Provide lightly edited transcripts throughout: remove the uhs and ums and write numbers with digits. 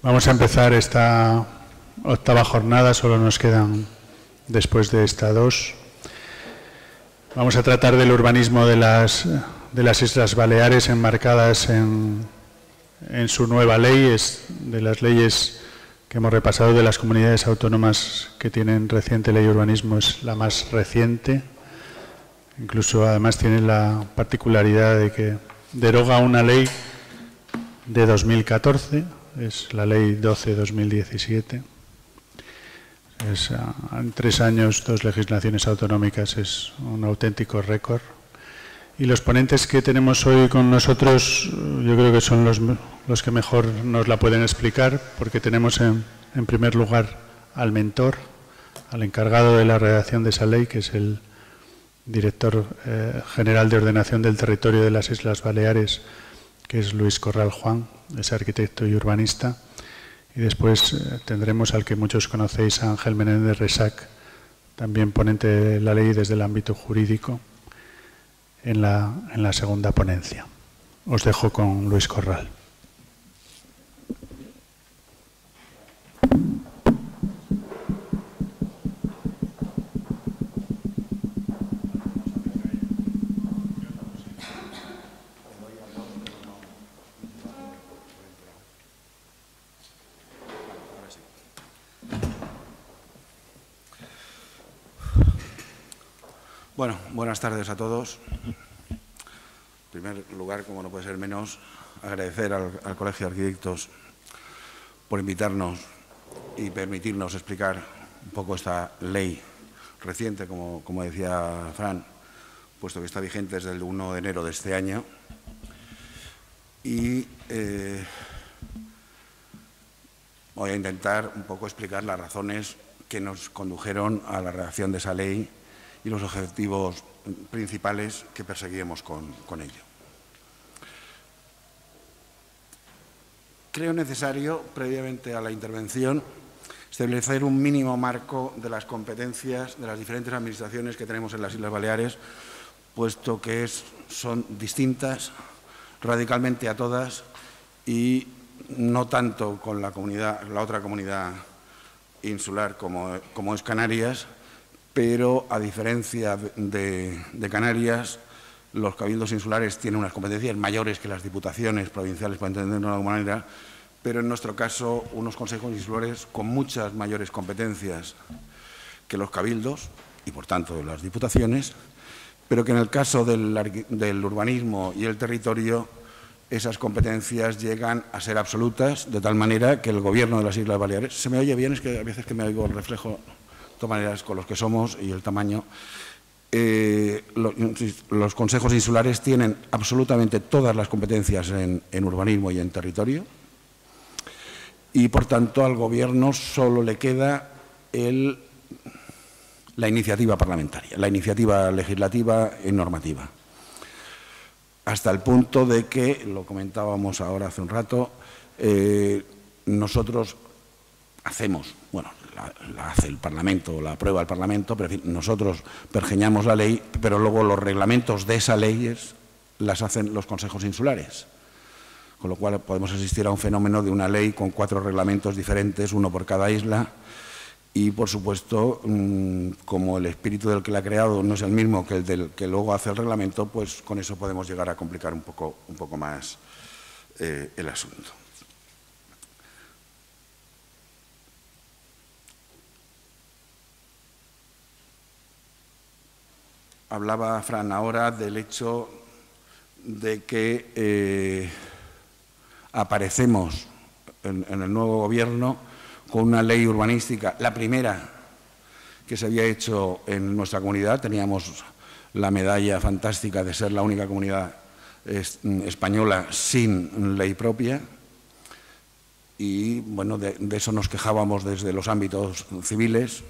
Vamos a empezar esta octava jornada, solo nos quedan después de esta dos. Vamos a tratar del urbanismo de las Islas Baleares enmarcadas en su nueva ley. Es de las leyes que hemos repasado de las comunidades autónomas que tienen reciente ley de urbanismo, es la más reciente. Incluso además tiene la particularidad de que deroga una ley de 2014, es la ley 12/2017. En 3 años, 2 legislaciones autonómicas, es un auténtico récord. Y los ponentes que tenemos hoy con nosotros, yo creo que son los que mejor nos la pueden explicar, porque tenemos en primer lugar al mentor, al encargado de la redacción de esa ley, que es el director general de Ordenación del Territorio de las Islas Baleares, que es Luis Corral Juan, es arquitecto y urbanista. Y después tendremos al que muchos conocéis, a Ángel Menéndez Resac, también ponente de la ley desde el ámbito jurídico, en la segunda ponencia. Os dejo con Luis Corral. Bueno, buenas tardes a todos. En primer lugar, como no puede ser menos, agradecer al Colegio de Arquitectos por invitarnos y permitirnos explicar un poco esta ley reciente, como decía Fran, puesto que está vigente desde el 1 de enero de este año. Y voy a intentar un poco explicar las razones que nos condujeron a la redacción de esa ley y los objetivos principales que perseguíamos con ello. Creo necesario, previamente a la intervención, establecer un mínimo marco de las competencias de las diferentes administraciones que tenemos en las Islas Baleares, puesto que son distintas radicalmente a todas y no tanto con la otra comunidad insular como es Canarias, pero a diferencia de Canarias, los cabildos insulares tienen unas competencias mayores que las diputaciones provinciales, para entenderlo de alguna manera, pero en nuestro caso unos consejos insulares con muchas mayores competencias que los cabildos y, por tanto, las diputaciones, pero que en el caso del urbanismo y el territorio esas competencias llegan a ser absolutas, de tal manera que el Gobierno de las Islas Baleares… ¿Se me oye bien? Es que a veces que me oigo el reflejo… De todas maneras, con los que somos y el tamaño, los consejos insulares tienen absolutamente todas las competencias en urbanismo y en territorio y, por tanto, al Gobierno solo le queda la iniciativa parlamentaria, la iniciativa legislativa y normativa. Hasta el punto de que, lo comentábamos ahora hace un rato, nosotros hacemos, bueno, la hace el Parlamento, la aprueba el Parlamento, pero en fin, nosotros pergeñamos la ley, pero luego los reglamentos de esa ley las hacen los consejos insulares. Con lo cual podemos asistir a un fenómeno de una ley con 4 reglamentos diferentes, uno por cada isla, y por supuesto, como el espíritu del que la ha creado no es el mismo que el del que luego hace el reglamento, pues con eso podemos llegar a complicar un poco más el asunto. Hablaba Fran ahora del hecho de que aparecemos en el nuevo Gobierno con una ley urbanística, la primera que se había hecho en nuestra comunidad. Teníamos la medalla fantástica de ser la única comunidad española sin ley propia y, bueno, de eso nos quejábamos desde los ámbitos civiles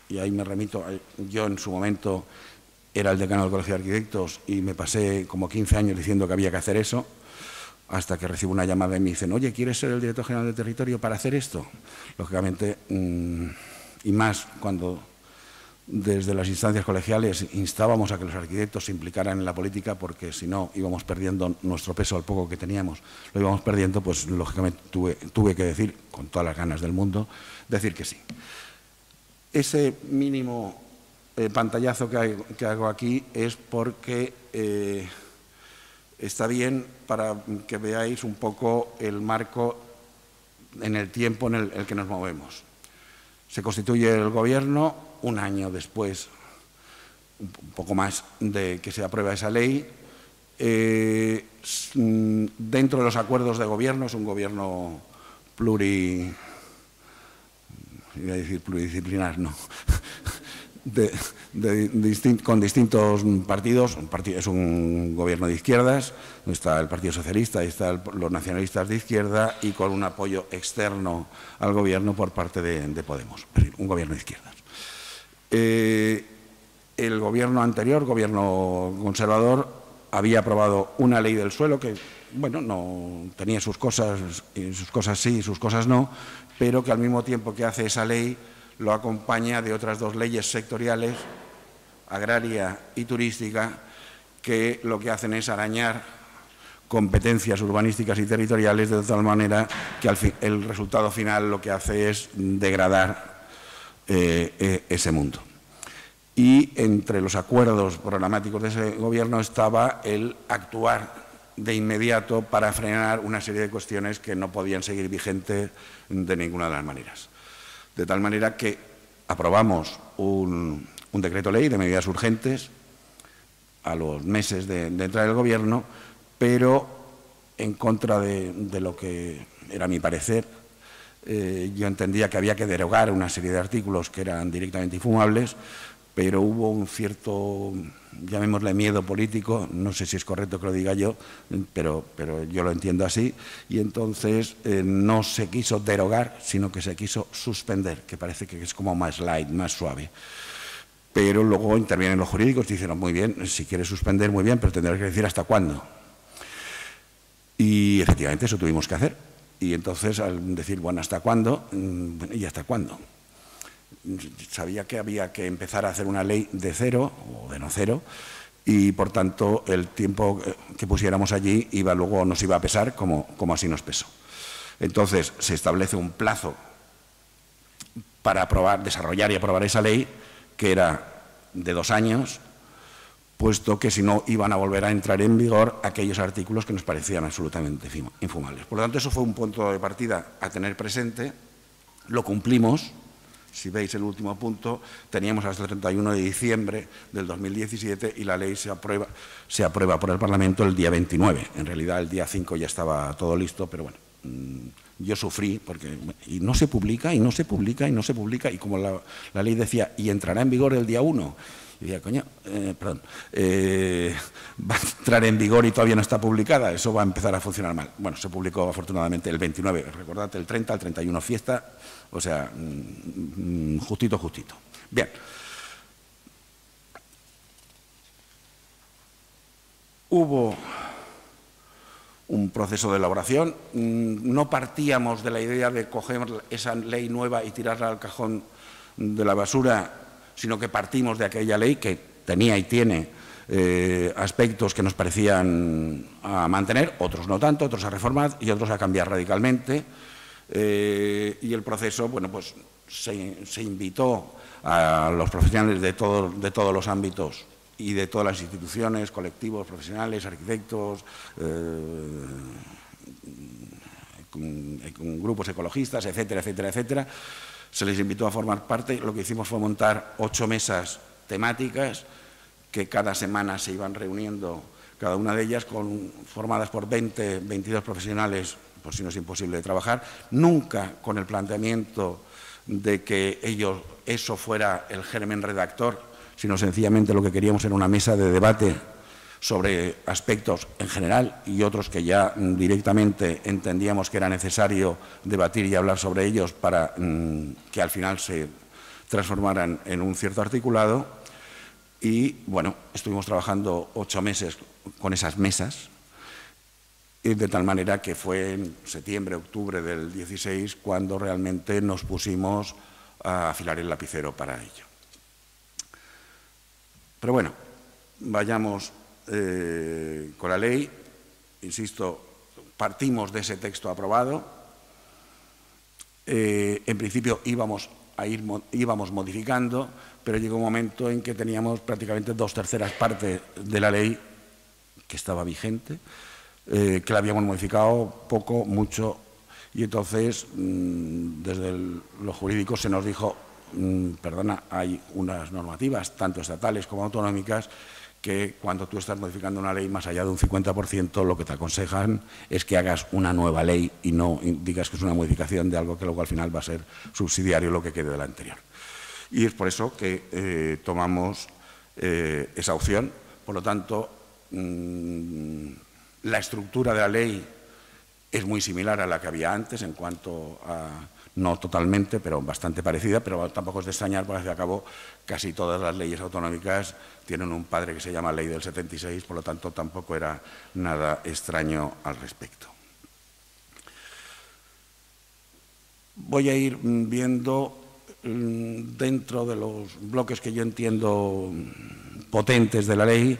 y ahí me remito, yo en su momento era el decano del Colegio de Arquitectos y me pasé como 15 años diciendo que había que hacer eso, hasta que recibo una llamada y me dicen, oye, ¿quieres ser el director general de territorio para hacer esto? Lógicamente, y más cuando desde las instancias colegiales instábamos a que los arquitectos se implicaran en la política, porque si no íbamos perdiendo nuestro peso, al poco que teníamos lo íbamos perdiendo, pues lógicamente tuve que decir, con todas las ganas del mundo, decir que sí. Ese mínimo pantallazo que hago aquí es porque está bien para que veáis un poco el marco en el tiempo en el que nos movemos. Se constituye el Gobierno un año después, un poco más, de que se aprueba esa ley. Dentro de los acuerdos de Gobierno, es un Gobierno iba a decir pluridisciplinar, no, con distintos partidos. Es un Gobierno de izquierdas, está el Partido Socialista y están los nacionalistas de izquierda, y con un apoyo externo al Gobierno por parte de Podemos, es decir, un Gobierno de izquierdas. El Gobierno anterior, Gobierno conservador, había aprobado una ley del suelo que, bueno, no tenía sus cosas sí y sus cosas no, pero que al mismo tiempo que hace esa ley lo acompaña de otras dos leyes sectoriales, agraria y turística, que lo que hacen es arañar competencias urbanísticas y territoriales de tal manera que el resultado final lo que hace es degradar ese mundo. Y entre los acuerdos programáticos de ese Gobierno estaba el actuar de inmediato para frenar una serie de cuestiones que no podían seguir vigentes de ninguna de las maneras. De tal manera que aprobamos un decreto ley de medidas urgentes a los meses de entrar el Gobierno, pero en contra de lo que era mi parecer. Yo entendía que había que derogar una serie de artículos que eran directamente infumables, pero hubo un cierto, llamémosle, miedo político, no sé si es correcto que lo diga yo, pero yo lo entiendo así, y entonces no se quiso derogar, sino que se quiso suspender, que parece que es como más light, más suave. Pero luego intervienen los jurídicos y dijeron, muy bien, si quieres suspender, muy bien, pero tendrás que decir hasta cuándo. Y efectivamente eso tuvimos que hacer. Y entonces, al decir, bueno, ¿hasta cuándo? ¿Y hasta cuándo? Sabía que había que empezar a hacer una ley de cero o de no cero, y por tanto el tiempo que pusiéramos allí nos iba a pesar como así nos pesó. Entonces se establece un plazo para desarrollar y aprobar esa ley, que era de 2 años, puesto que si no iban a volver a entrar en vigor aquellos artículos que nos parecían absolutamente infumables. Por lo tanto, eso fue un punto de partida a tener presente. Lo cumplimos. Si veis el último punto, teníamos hasta el 31 de diciembre del 2017 y la ley se aprueba por el Parlamento el día 29. En realidad, el día 5 ya estaba todo listo, pero bueno, yo sufrí porque y no se publica, y no se publica, y no se publica, y como la ley decía, y entrará en vigor el día 1. Y decía, coño, va a entrar en vigor y todavía no está publicada, eso va a empezar a funcionar mal. Bueno, se publicó afortunadamente el 29, recordad, el 30, el 31 fiesta, o sea, justito, justito. Bien. Hubo un proceso de elaboración, no partíamos de la idea de coger esa ley nueva y tirarla al cajón de la basura, sino que partimos de aquella ley que tenía y tiene aspectos que nos parecían a mantener, otros no tanto, otros a reformar y otros a cambiar radicalmente. Y el proceso, bueno, pues se invitó a los profesionales de todos los ámbitos y de todas las instituciones, colectivos, profesionales, arquitectos, con grupos ecologistas, etcétera, etcétera, etcétera. Se les invitó a formar parte. Lo que hicimos fue montar 8 mesas temáticas que cada semana se iban reuniendo, cada una de ellas formadas por 20, 22 profesionales, por si no es imposible de trabajar, nunca con el planteamiento de que eso fuera el germen redactor, sino sencillamente lo que queríamos era una mesa de debate sobre aspectos en general y otros que ya directamente entendíamos que era necesario debatir y hablar sobre ellos para que al final se transformaran en un cierto articulado. Y, bueno, estuvimos trabajando 8 meses con esas mesas, de tal manera que fue en septiembre, octubre del 16 cuando realmente nos pusimos a afilar el lapicero para ello. Pero bueno, vayamos con la ley. Insisto, partimos de ese texto aprobado. En principio íbamos modificando, pero llegó un momento en que teníamos prácticamente 2/3 partes de la ley que estaba vigente, que la habíamos modificado poco, mucho, y entonces desde lo jurídico se nos dijo, perdona, hay unas normativas, tanto estatales como autonómicas, que cuando tú estás modificando una ley más allá de un 50%, lo que te aconsejan es que hagas una nueva ley y no digas que es una modificación de algo que luego al final va a ser subsidiario lo que quede de la anterior. Y es por eso que tomamos esa opción. Por lo tanto, la estructura de la ley es muy similar a la que había antes en cuanto a, no totalmente, pero bastante parecida, pero tampoco es de extrañar porque al fin y al cabo casi todas las leyes autonómicas tienen un padre que se llama Ley del 76, por lo tanto tampoco era nada extraño al respecto. Voy a ir viendo dentro de los bloques que yo entiendo potentes de la ley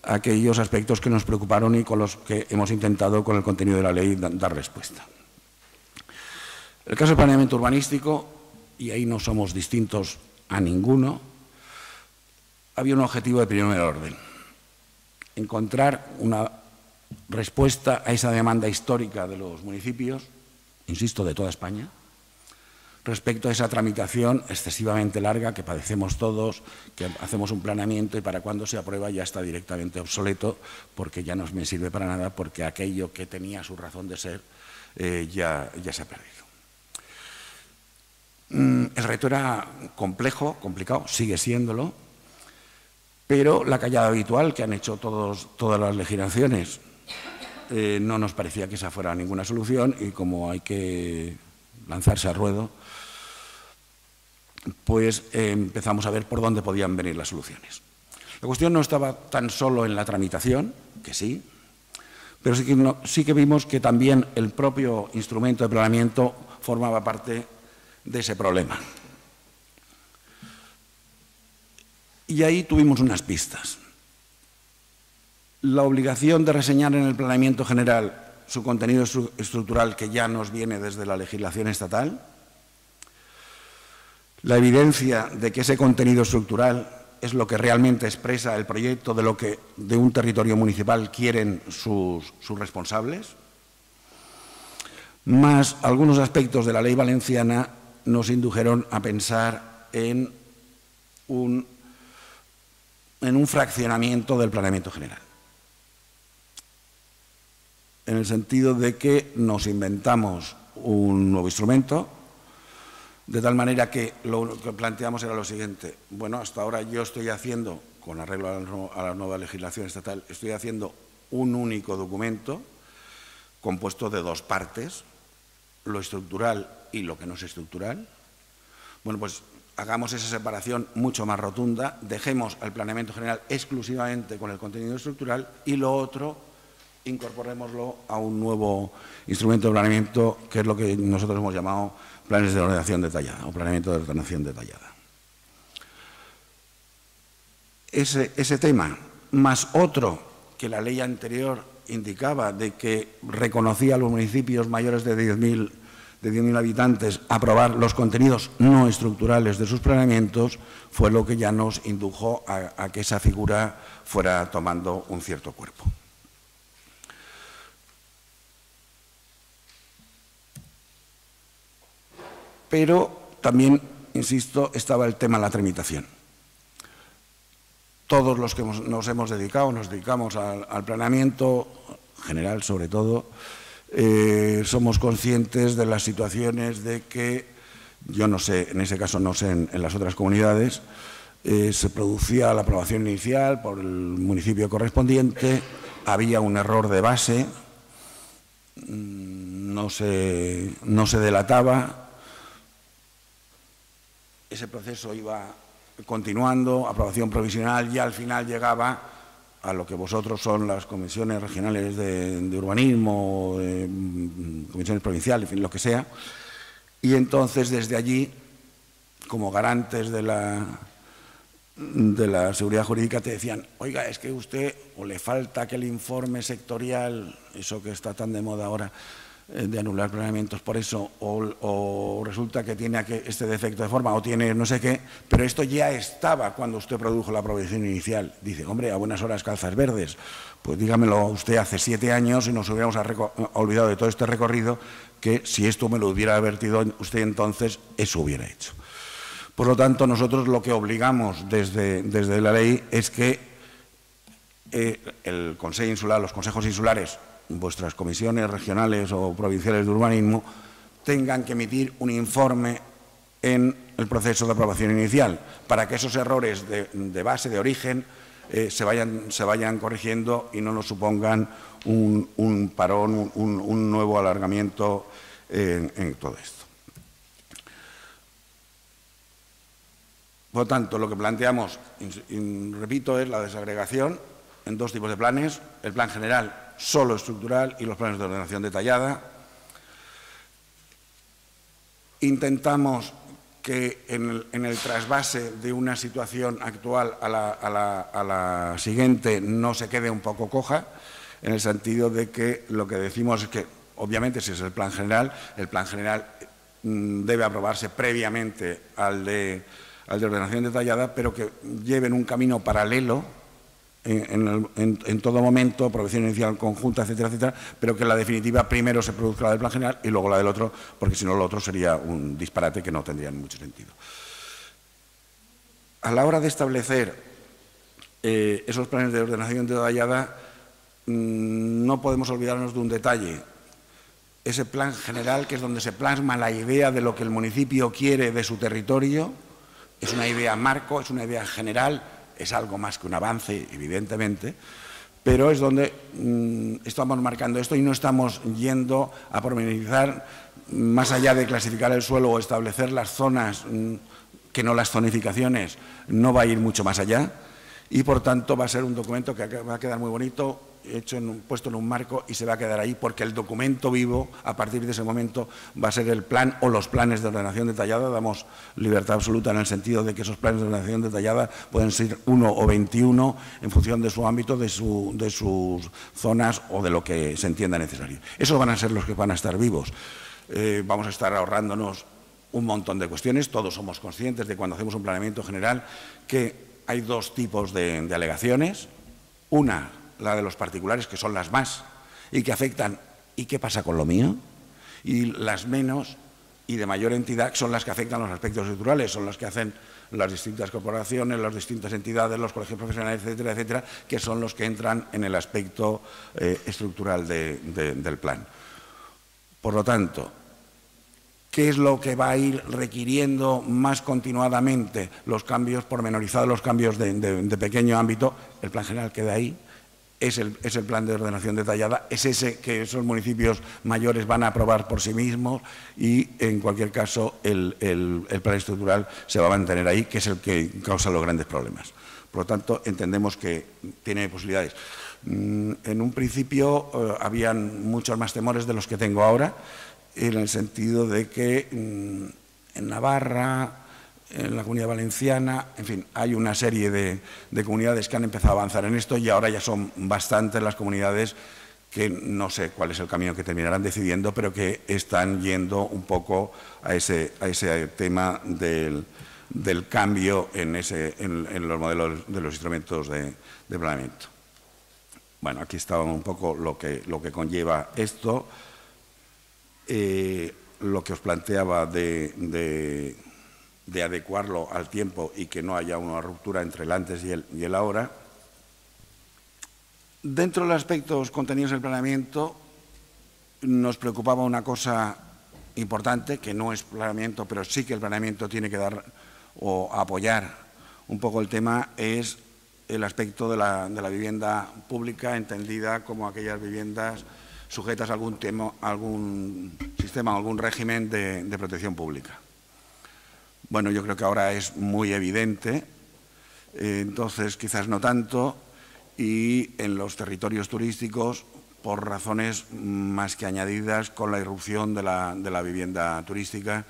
aquellos aspectos que nos preocuparon y con los que hemos intentado con el contenido de la ley dar respuesta. El caso del planeamiento urbanístico, y ahí no somos distintos a ninguno, había un objetivo de primer orden: encontrar una respuesta a esa demanda histórica de los municipios, insisto, de toda España, respecto a esa tramitación excesivamente larga que padecemos todos, que hacemos un planeamiento y para cuando se aprueba ya está directamente obsoleto porque ya no me sirve para nada, porque aquello que tenía su razón de ser ya se ha perdido. El reto era complejo, complicado, sigue siéndolo, pero la callada habitual que han hecho todas las legislaciones no nos parecía que esa fuera ninguna solución, y como hay que lanzarse al ruedo, pues empezamos a ver por dónde podían venir las soluciones. La cuestión no estaba tan solo en la tramitación, que sí, pero sí que vimos que también el propio instrumento de planeamiento formaba parte de ese problema. Y ahí tuvimos unas pistas. La obligación de reseñar en el planeamiento general su contenido estructural, que ya nos viene desde la legislación estatal. La evidencia de que ese contenido estructural es lo que realmente expresa el proyecto de lo que de un territorio municipal quieren sus responsables. Más algunos aspectos de la ley valenciana nos indujeron a pensar en un fraccionamiento del planeamiento general. En el sentido de que nos inventamos un nuevo instrumento, de tal manera que lo que planteamos era lo siguiente: bueno, hasta ahora yo estoy haciendo, con arreglo a la nueva legislación estatal, estoy haciendo un único documento compuesto de dos partes, lo estructural y lo que no es estructural. Bueno, pues hagamos esa separación mucho más rotunda, dejemos al planeamiento general exclusivamente con el contenido estructural y lo otro incorporémoslo a un nuevo instrumento de planeamiento, que es lo que nosotros hemos llamado planes de ordenación detallada o planeamiento de ordenación detallada. Ese tema, más otro que la ley anterior indicaba, de que reconocía a los municipios mayores de 10.000 habitantes aprobar los contenidos no estructurales de sus planeamientos, fue lo que ya nos indujo a que esa figura fuera tomando un cierto cuerpo. Pero también, insisto, estaba el tema de la tramitación. Todos los que nos dedicamos al planeamiento general, sobre todo, somos conscientes de las situaciones de que, yo no sé, en ese caso no sé en las otras comunidades, se producía la aprobación inicial por el municipio correspondiente, había un error de base, no se delataba. Ese proceso iba continuando, aprobación provisional, y al final llegaba a lo que vosotros son las comisiones regionales de urbanismo, comisiones provinciales, en fin, lo que sea. Y entonces, desde allí, como garantes de de la seguridad jurídica te decían, oiga, es que usted o le falta aquel informe sectorial, eso que está tan de moda ahora, de anular planeamientos por eso, o resulta que tiene este defecto de forma o tiene no sé qué, pero esto ya estaba cuando usted produjo la prohibición inicial. Dice, hombre, a buenas horas calzas verdes, pues dígamelo usted hace 7 años y nos hubiéramos olvidado de todo este recorrido, que si esto me lo hubiera advertido usted entonces, eso hubiera hecho. Por lo tanto, nosotros lo que obligamos desde la ley es que el Consejo Insular, los consejos insulares, vuestras comisiones regionales o provinciales de urbanismo, tengan que emitir un informe en el proceso de aprobación inicial, para que esos errores de base, de origen, se vayan corrigiendo y no nos supongan un parón, un nuevo alargamiento en todo esto. Por lo tanto, lo que planteamos, repito, es la desagregación en 2 tipos de planes: el plan general solo estructural y los planes de ordenación detallada. Intentamos que en el trasvase de una situación actual a la siguiente no se quede un poco coja, en el sentido de que lo que decimos es que, obviamente, si es el plan general debe aprobarse previamente al de ordenación detallada, pero que lleven un camino paralelo en todo momento, aprobación inicial conjunta, etcétera, etcétera, pero que la definitiva primero se produzca la del plan general y luego la del otro, porque si no lo otro sería un disparate que no tendría mucho sentido. A la hora de establecer esos planes de ordenación detallada, no podemos olvidarnos de un detalle. Ese plan general, que es donde se plasma la idea de lo que el municipio quiere de su territorio, es una idea marco, es una idea general, es algo más que un avance, evidentemente, pero es donde estamos marcando esto y no estamos yendo a pormenorizar más allá de clasificar el suelo o establecer las zonas, que no las zonificaciones, no va a ir mucho más allá y, por tanto, va a ser un documento que va a quedar muy bonito, puesto en un marco y se va a quedar ahí, porque el documento vivo, a partir de ese momento, va a ser el plan o los planes de ordenación detallada. Damos libertad absoluta en el sentido de que esos planes de ordenación detallada pueden ser 1 o 21 en función de su ámbito, de sus zonas o de lo que se entienda necesario. Esos van a ser los que van a estar vivos. Vamos a estar ahorrándonos un montón de cuestiones. Todos somos conscientes de, cuando hacemos un planeamiento general, que hay 2 tipos de alegaciones. Una, la de los particulares, que son las más y que afectan ¿y qué pasa con lo mío? Y las menos y de mayor entidad son las que afectan los aspectos estructurales, son las que hacen las distintas corporaciones, las distintas entidades, los colegios profesionales, etcétera, etcétera, que son los que entran en el aspecto estructural del plan. Por lo tanto, ¿qué es lo que va a ir requiriendo más continuadamente los cambios pormenorizados, los cambios de pequeño ámbito? El plan general queda ahí. Es el plan de ordenación detallada, es ese que esos municipios mayores van a aprobar por sí mismos y, en cualquier caso, el plan estructural se va a mantener ahí, que es el que causa los grandes problemas. Por lo tanto, entendemos que tiene posibilidades. En un principio habían muchos más temores de los que tengo ahora, en el sentido de que en Navarra, en la Comunidad Valenciana, en fin, hay una serie de comunidades que han empezado a avanzar en esto y ahora ya son bastantes las comunidades que no sé cuál es el camino que terminarán decidiendo, pero que están yendo un poco a ese tema del cambio en los modelos de los instrumentos de planeamiento. Bueno, aquí está un poco lo que conlleva esto, lo que os planteaba de adecuarlo al tiempo y que no haya una ruptura entre el antes y el ahora. Dentro de los aspectos contenidos en el planeamiento, nos preocupaba una cosa importante, que no es planeamiento, pero sí que el planeamiento tiene que dar o apoyar un poco el tema, es el aspecto de la vivienda pública, entendida como aquellas viviendas sujetas a algún sistema, algún régimen de protección pública. Bueno, yo creo que ahora es muy evidente, entonces quizás no tanto, y en los territorios turísticos, por razones más que añadidas, con la irrupción de la vivienda turística,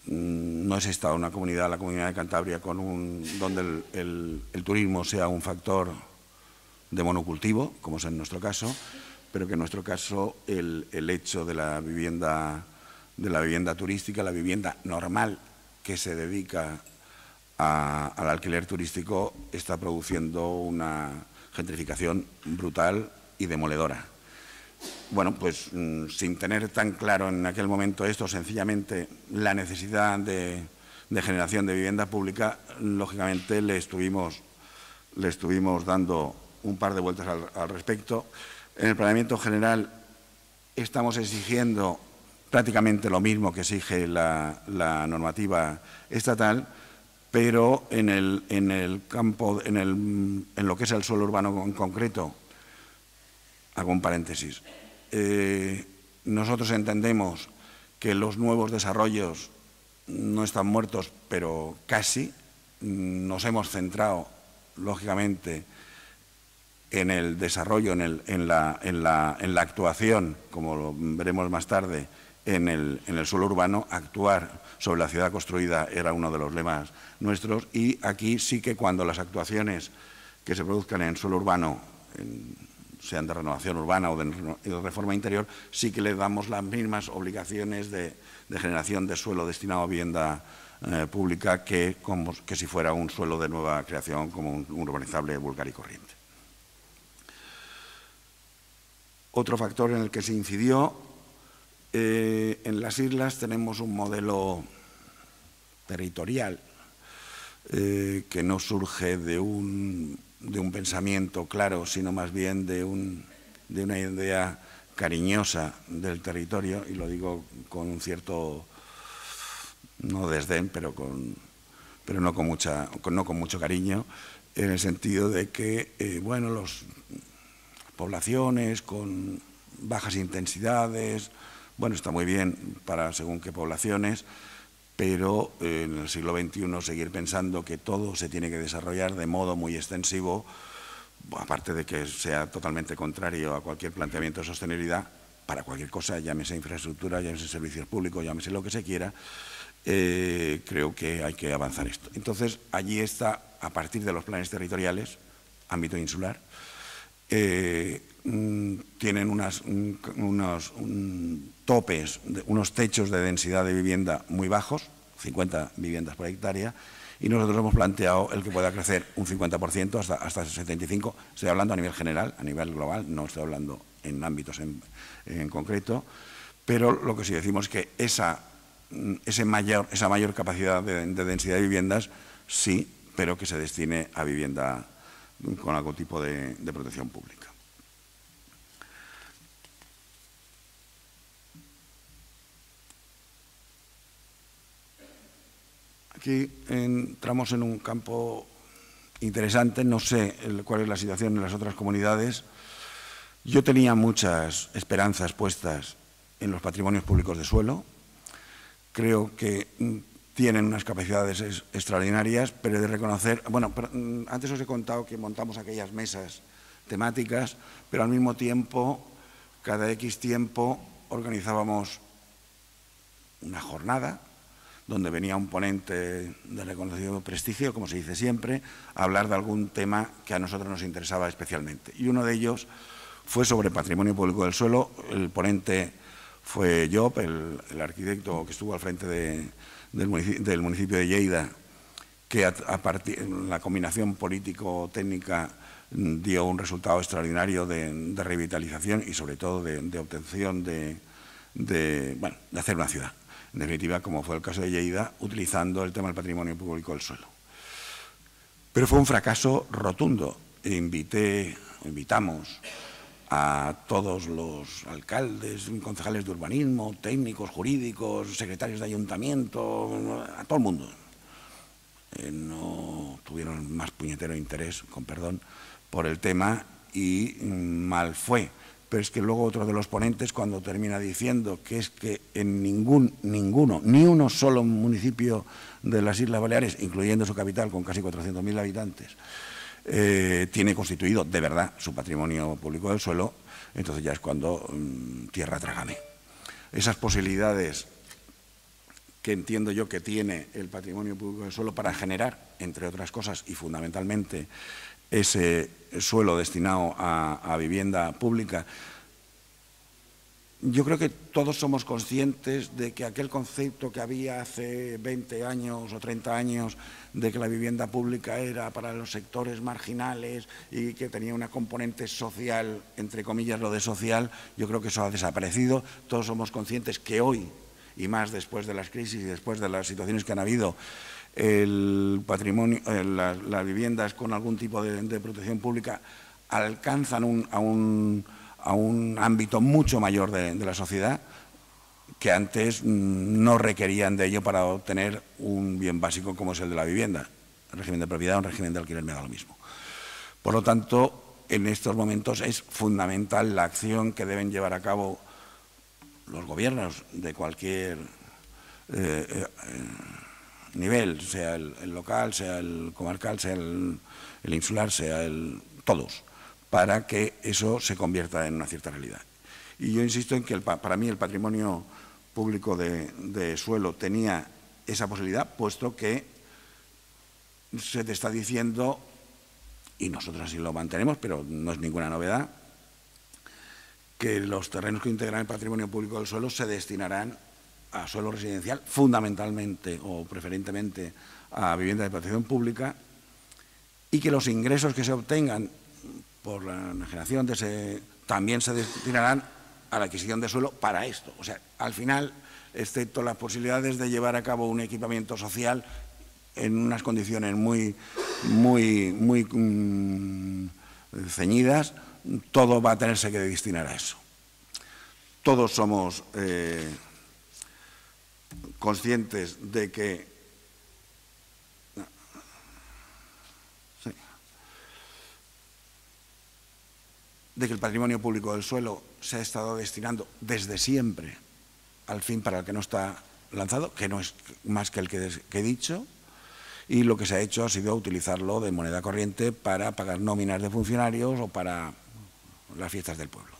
no es esta una comunidad, la Comunidad de Cantabria, donde el turismo sea un factor de monocultivo, como es en nuestro caso, pero que en nuestro caso el hecho de la vivienda turística, la vivienda normal que se dedica al alquiler turístico, está produciendo una gentrificación brutal y demoledora. Bueno, pues sin tener tan claro en aquel momento esto, sencillamente la necesidad de generación de vivienda pública, lógicamente le estuvimos dando un par de vueltas al respecto. En el planeamiento general estamos exigiendo prácticamente lo mismo que exige la normativa estatal, pero en el campo, en lo que es el suelo urbano en concreto, hago un paréntesis. Nosotros entendemos que los nuevos desarrollos no están muertos, pero casi. Nos hemos centrado, lógicamente, en el desarrollo, en la actuación, como lo veremos más tarde, en el suelo urbano. Actuar sobre la ciudad construida era uno de los lemas nuestros, y aquí sí que cuando las actuaciones que se produzcan en suelo urbano, sean de renovación urbana o de reforma interior, sí que le damos las mismas obligaciones de generación de suelo destinado a vivienda pública que si fuera un suelo de nueva creación como un urbanizable vulgar y corriente. Otro factor en el que se incidió, en las islas tenemos un modelo territorial que no surge de un pensamiento claro, sino más bien de una idea cariñosa del territorio, y lo digo con un cierto, no desdén, pero no con mucho cariño, en el sentido de que, bueno, las poblaciones con bajas intensidades, bueno, está muy bien para según qué poblaciones, pero en el siglo XXI seguir pensando que todo se tiene que desarrollar de modo muy extensivo, aparte de que sea totalmente contrario a cualquier planteamiento de sostenibilidad, para cualquier cosa, llámese infraestructura, llámese servicios públicos, llámese lo que se quiera, creo que hay que avanzar esto. Entonces, allí está, a partir de los planes territoriales, ámbito insular, tienen unos topes, unos techos de densidad de vivienda muy bajos, 50 viviendas por hectárea, y nosotros hemos planteado el que pueda crecer un 50% hasta 75%, estoy hablando a nivel general, a nivel global, no estoy hablando en ámbitos en concreto, pero lo que sí decimos es que esa mayor capacidad de densidad de viviendas, sí, pero que se destine a vivienda con algún tipo de protección pública. Aquí entramos en un campo interesante, no sé cuál es la situación en las otras comunidades. Yo tenía muchas esperanzas puestas en los patrimonios públicos de suelo. Creo que tienen unas capacidades extraordinarias, pero he de reconocer, bueno, antes os he contado que montamos aquellas mesas temáticas, pero al mismo tiempo, cada X tiempo, organizábamos una jornada donde venía un ponente de reconocido prestigio, como se dice siempre, a hablar de algún tema que a nosotros nos interesaba especialmente. Y uno de ellos fue sobre patrimonio público del suelo. El ponente fue Job, el arquitecto que estuvo al frente del municipio de Lleida, que a partir de la combinación político-técnica dio un resultado extraordinario de revitalización y sobre todo de obtención de hacer una ciudad. En definitiva, como fue el caso de Lleida, utilizando el tema del patrimonio público del suelo. Pero fue un fracaso rotundo. Invitamos a todos los alcaldes, concejales de urbanismo, técnicos, jurídicos, secretarios de ayuntamiento, a todo el mundo. No tuvieron más puñetero interés, con perdón, por el tema y mal fue. Pero es que luego otro de los ponentes, cuando termina diciendo que es que en ni uno solo municipio de las Islas Baleares, incluyendo su capital con casi 400.000 habitantes, tiene constituido de verdad su patrimonio público del suelo, entonces ya es cuando tierra trágame. Esas posibilidades que entiendo yo que tiene el patrimonio público del suelo para generar, entre otras cosas y fundamentalmente, ese suelo destinado a vivienda pública. Yo creo que todos somos conscientes de que aquel concepto que había hace 20 años o 30 años de que la vivienda pública era para los sectores marginales y que tenía una componente social, entre comillas lo de social, yo creo que eso ha desaparecido. Todos somos conscientes que hoy, y más después de las crisis y después de las situaciones que han habido, el patrimonio, las viviendas con algún tipo de protección pública alcanzan a un ámbito mucho mayor de la sociedad, que antes no requerían de ello para obtener un bien básico como es el de la vivienda. El régimen de propiedad o un régimen de alquiler me da lo mismo. Por lo tanto, en estos momentos es fundamental la acción que deben llevar a cabo los gobiernos de cualquier nivel, sea el local, sea el comarcal, sea el insular, sea todos, para que eso se convierta en una cierta realidad. Y yo insisto en que para mí el patrimonio público de suelo tenía esa posibilidad, puesto que se te está diciendo, y nosotros así lo mantenemos, pero no es ninguna novedad, que los terrenos que integran el patrimonio público del suelo se destinarán a suelo residencial, fundamentalmente o preferentemente a vivienda de protección pública, y que los ingresos que se obtengan por la generación también se destinarán a la adquisición de suelo para esto. O sea, al final, excepto las posibilidades de llevar a cabo un equipamiento social en unas condiciones muy ceñidas, todo va a tenerse que destinar a eso. Todos somos conscientes de que el patrimonio público del suelo se ha estado destinando desde siempre al fin para el que no está lanzado, que no es más que el que he dicho, y lo que se ha hecho ha sido utilizarlo de moneda corriente para pagar nóminas de funcionarios o para las fiestas del pueblo.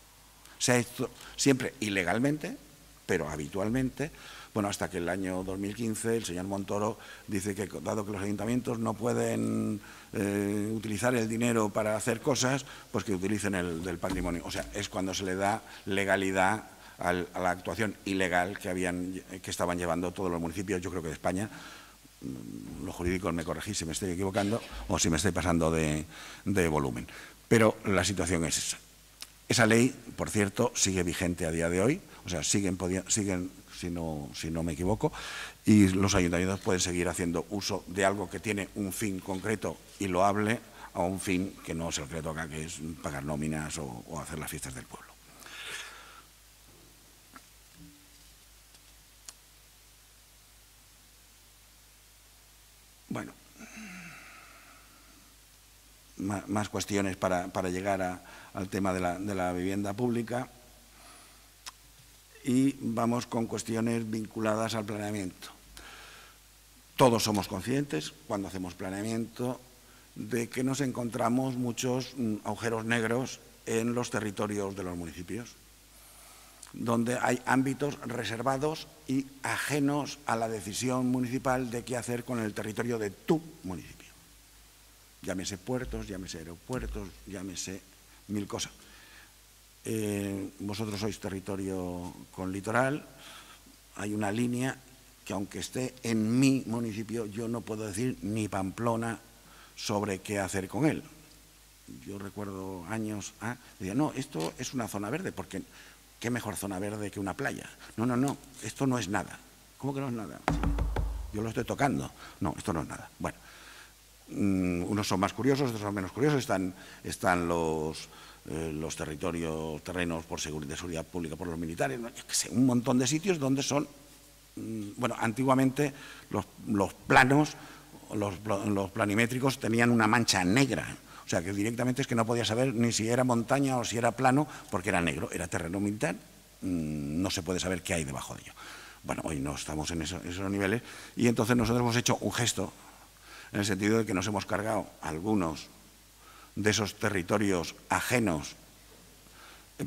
Se ha hecho siempre ilegalmente, pero habitualmente. Bueno, hasta que el año 2015 el señor Montoro dice que, dado que los ayuntamientos no pueden utilizar el dinero para hacer cosas, pues que utilicen el del patrimonio. O sea, es cuando se le da legalidad a la actuación ilegal que estaban llevando todos los municipios, yo creo que de España. Los jurídicos me corregís si me estoy equivocando o si me estoy pasando de volumen. Pero la situación es esa. Esa ley, por cierto, sigue vigente a día de hoy, o sea, siguen si no me equivoco, y los ayuntamientos pueden seguir haciendo uso de algo que tiene un fin concreto y loable a un fin que no es el que toca, que es pagar nóminas o hacer las fiestas del pueblo. Bueno, más cuestiones para llegar al tema de la vivienda pública, y vamos con cuestiones vinculadas al planeamiento. Todos somos conscientes, cuando hacemos planeamiento, de que nos encontramos muchos agujeros negros en los territorios de los municipios, donde hay ámbitos reservados y ajenos a la decisión municipal de qué hacer con el territorio de tu municipio. Llámese puertos, llámese aeropuertos, llámese mil cosas. Vosotros sois territorio con litoral, hay una línea que, aunque esté en mi municipio, yo no puedo decir ni Pamplona sobre qué hacer con él. Yo recuerdo años, decía, no, esto es una zona verde, porque ¿qué mejor zona verde que una playa? No, esto no es nada. ¿Cómo que no es nada? Yo lo estoy tocando. No, esto no es nada. Bueno, unos son más curiosos, otros son menos curiosos. Están los terrenos de seguridad pública por los militares, ¿no? Yo qué sé, un montón de sitios donde son, bueno, antiguamente los planos, los planimétricos tenían una mancha negra. O sea, que directamente es que no podía saber ni si era montaña o si era plano, porque era negro, era terreno militar, no se puede saber qué hay debajo de ello. Bueno, hoy no estamos en esos niveles, y entonces nosotros hemos hecho un gesto en el sentido de que nos hemos cargado algunos de esos territorios ajenos,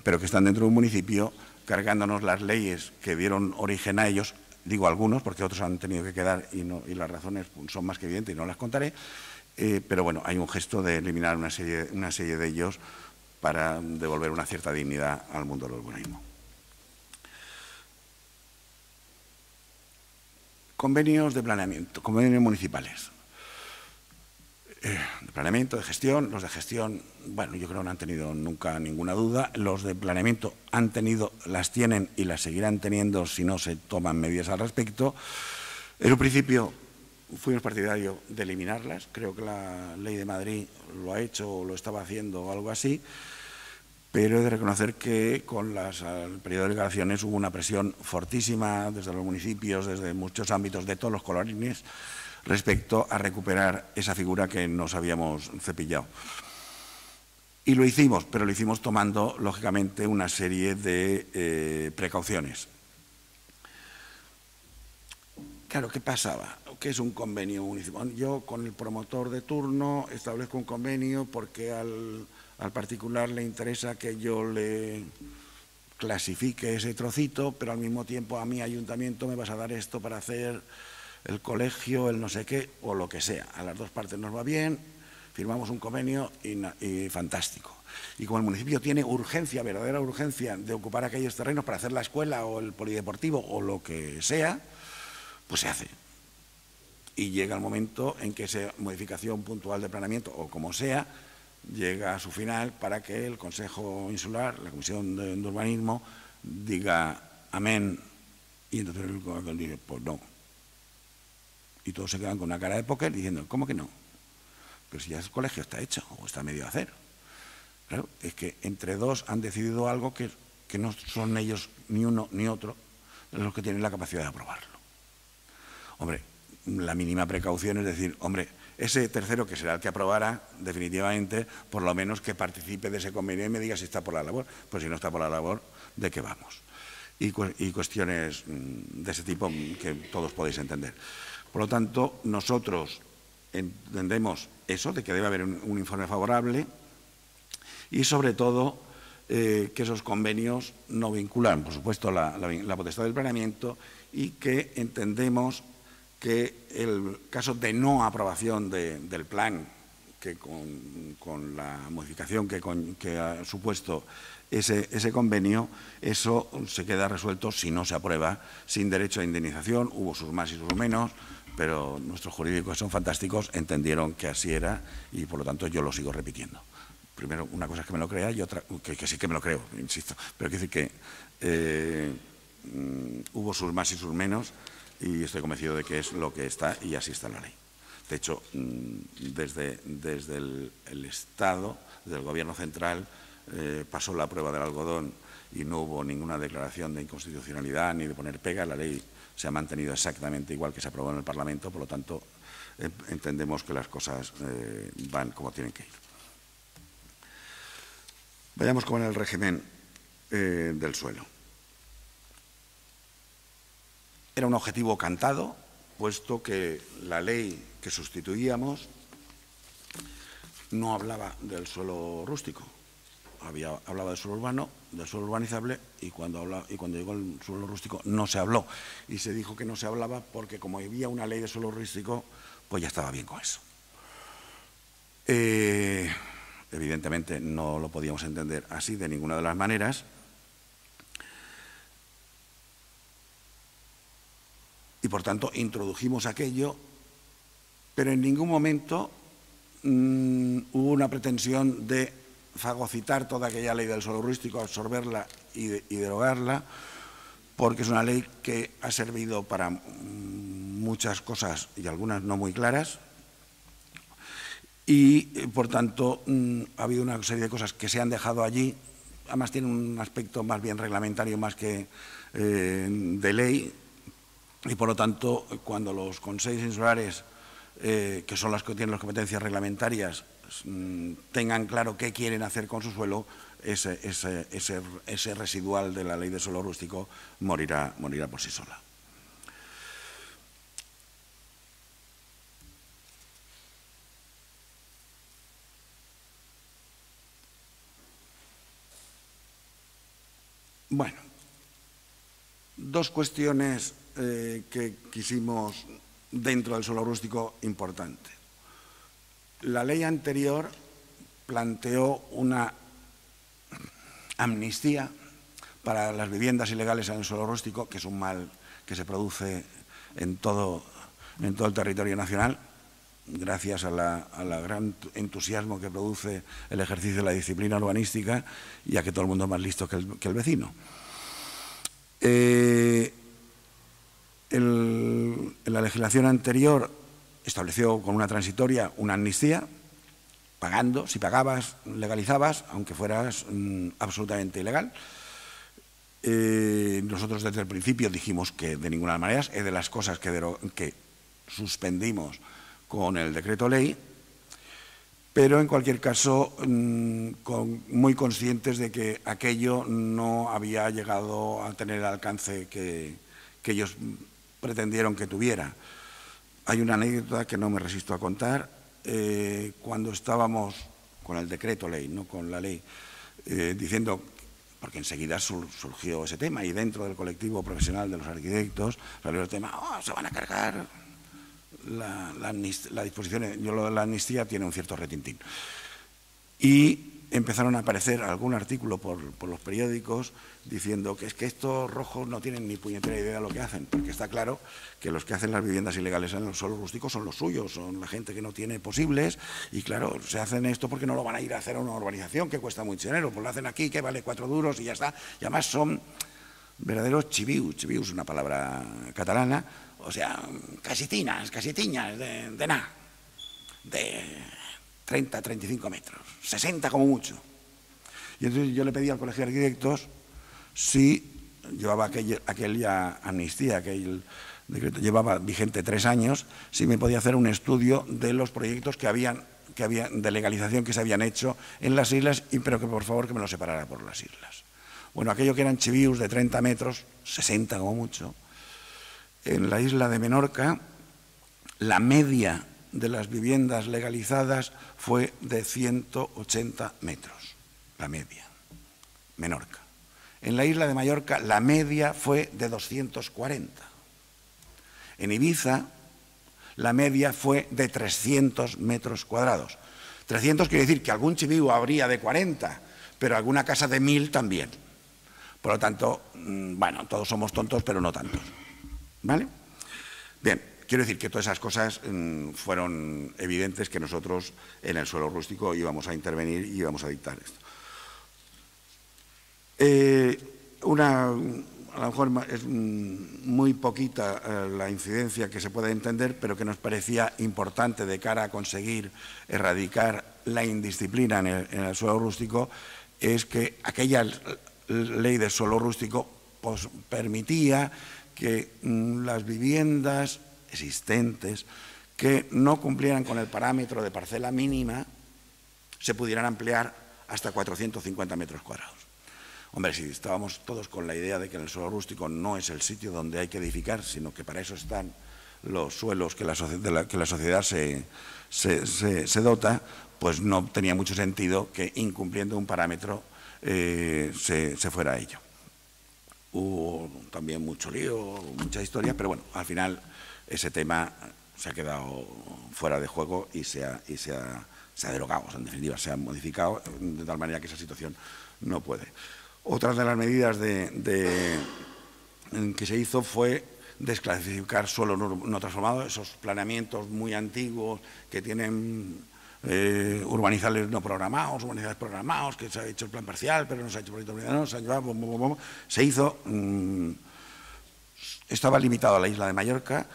pero que están dentro de un municipio, cargándonos las leyes que dieron origen a ellos, digo algunos porque otros han tenido que quedar y las razones son más que evidentes y no las contaré, pero bueno, hay un gesto de eliminar una serie de ellos para devolver una cierta dignidad al mundo del urbanismo. Convenios de planeamiento, convenios municipales. De planeamiento, de gestión. Los de gestión, bueno, yo creo que no han tenido nunca ninguna duda. Los de planeamiento las tienen y las seguirán teniendo si no se toman medidas al respecto. En un principio fuimos partidarios de eliminarlas. Creo que la Ley de Madrid lo ha hecho o lo estaba haciendo o algo así. Pero he de reconocer que con el periodo de declaraciones hubo una presión fortísima desde los municipios, desde muchos ámbitos de todos los colorines, respecto a recuperar esa figura que nos habíamos cepillado. Y lo hicimos, pero lo hicimos tomando, lógicamente, una serie de precauciones. Claro, ¿qué pasaba? ¿Qué es un convenio municipal? Yo, con el promotor de turno, establezco un convenio porque al particular le interesa que yo le clasifique ese trocito, pero al mismo tiempo a mi ayuntamiento me vas a dar esto para hacer el colegio, el no sé qué, o lo que sea. A las dos partes nos va bien, firmamos un convenio y fantástico. Y como el municipio tiene urgencia, verdadera urgencia, de ocupar aquellos terrenos para hacer la escuela o el polideportivo o lo que sea, pues se hace. Y llega el momento en que esa modificación puntual de planeamiento, o como sea, llega a su final para que el Consejo Insular, la Comisión de Urbanismo, diga amén. Y entonces el gobierno dice, pues no. Y todos se quedan con una cara de póker diciendo, ¿cómo que no? Pero si ya el colegio está hecho o está medio a hacer. Claro, es que entre dos han decidido algo que no son ellos ni uno ni otro los que tienen la capacidad de aprobarlo. Hombre, la mínima precaución es decir, hombre, ese tercero que será el que aprobara, definitivamente, por lo menos que participe de ese convenio y me diga si está por la labor. Pues si no está por la labor, ¿de qué vamos? Y cuestiones de ese tipo que todos podéis entender. Por lo tanto, nosotros entendemos eso, de que debe haber un informe favorable y, sobre todo, que esos convenios no vinculan, por supuesto, la potestad del planeamiento y que entendemos que el caso de no aprobación del plan, que con la modificación que ha supuesto ese convenio, eso se queda resuelto si no se aprueba, sin derecho a indemnización. Hubo sus más y sus menos, pero nuestros jurídicos son fantásticos, entendieron que así era y, por lo tanto, yo lo sigo repitiendo. Primero, una cosa es que me lo crea y otra, que sí que me lo creo, insisto, pero quiero decir que hubo sus más y sus menos y estoy convencido de que es lo que está y así está la ley. De hecho, desde el Estado, desde el Gobierno central, pasó la prueba del algodón y no hubo ninguna declaración de inconstitucionalidad ni de poner pega. La ley se ha mantenido exactamente igual que se aprobó en el Parlamento, por lo tanto, entendemos que las cosas van como tienen que ir. Vayamos con el régimen del suelo. Era un objetivo cantado, puesto que la ley que sustituíamos no hablaba del suelo rústico, hablaba del suelo urbano, del suelo urbanizable, y cuando llegó el suelo rústico no se habló. Y se dijo que no se hablaba porque, como había una ley de suelo rústico, pues ya estaba bien con eso. Evidentemente no lo podíamos entender así de ninguna de las maneras. Y, por tanto, introdujimos aquello, pero en ningún momento hubo una pretensión de fagocitar toda aquella ley del suelo rústico, absorberla y derogarla, porque es una ley que ha servido para muchas cosas y algunas no muy claras. Y, por tanto, ha habido una serie de cosas que se han dejado allí. Además, tiene un aspecto más bien reglamentario más que de ley. Y, por lo tanto, cuando los consejos insulares, que son los que tienen las competencias reglamentarias, tengan claro qué quieren hacer con su suelo, ese residual de la ley de suelo rústico morirá por sí sola. Bueno, dos cuestiones que quisimos dentro del suelo rústico importante. La ley anterior planteó una amnistía para las viviendas ilegales en el suelo rústico, que es un mal que se produce en todo el territorio nacional, gracias a la gran entusiasmo que produce el ejercicio de la disciplina urbanística y a que todo el mundo es más listo que el vecino. La legislación anterior estableció con una transitoria una amnistía, pagando, si pagabas, legalizabas, aunque fueras absolutamente ilegal. Nosotros desde el principio dijimos que de ninguna manera, es de las cosas que suspendimos con el decreto ley, pero en cualquier caso muy conscientes de que aquello no había llegado a tener el alcance que ellos pretendieron que tuviera. Hay una anécdota que no me resisto a contar. Cuando estábamos con el decreto ley, no con la ley, diciendo, porque enseguida surgió ese tema y dentro del colectivo profesional de los arquitectos salió el tema, se van a cargar la disposición, la amnistía tiene un cierto retintín. Y empezaron a aparecer algún artículo por los periódicos diciendo que es que estos rojos no tienen ni puñetera idea de lo que hacen, porque está claro que los que hacen las viviendas ilegales en el suelo rústico son los suyos, son la gente que no tiene posibles, y claro, se hacen esto porque no lo van a ir a hacer a una urbanización que cuesta mucho dinero, pues lo hacen aquí, que vale 4 duros y ya está. Y además son verdaderos chivius, chivius es una palabra catalana, o sea, casitiñas de nada, de 30, 35 metros, 60 como mucho. Y entonces yo le pedí al Colegio de Arquitectos si llevaba aquella amnistía, aquel decreto, llevaba vigente 3 años, si me podía hacer un estudio de los proyectos que había de legalización que se habían hecho en las islas, pero que por favor que me lo separara por las islas. Bueno, aquello que eran chivius de 30 metros, 60 como mucho, en la isla de Menorca, la media de las viviendas legalizadas fue de 180 metros, la media, Menorca. En la isla de Mallorca la media fue de 240. En Ibiza la media fue de 300 metros cuadrados. 300 quiere decir que algún chiviu habría de 40, pero alguna casa de 1000 también. Por lo tanto, bueno, todos somos tontos, pero no tantos. ¿Vale? Bien, quiero decir que todas esas cosas fueron evidentes que nosotros en el suelo rústico íbamos a intervenir y íbamos a dictar esto. A lo mejor es muy poquita la incidencia que se puede entender, pero que nos parecía importante de cara a conseguir erradicar la indisciplina en el suelo rústico, es que aquella ley del suelo rústico pues, permitía que las viviendas existentes que no cumplieran con el parámetro de parcela mínima se pudieran ampliar hasta 450 metros cuadrados. Hombre, si estábamos todos con la idea de que en el suelo rústico no es el sitio donde hay que edificar, sino que para eso están los suelos que la sociedad se dota, pues no tenía mucho sentido que incumpliendo un parámetro se fuera a ello. Hubo también mucho lío, mucha historia, pero bueno, al final ese tema se ha quedado fuera de juego y se ha derogado, en definitiva, se ha modificado de tal manera que esa situación no puede. Otra de las medidas que se hizo fue desclasificar suelo no transformado, esos planeamientos muy antiguos que tienen urbanizales no programados, urbanizales programados, que se ha hecho el plan parcial, pero no se ha hecho proyecto urbanizado, se ha llevado, se hizo, estaba limitado a la isla de Mallorca,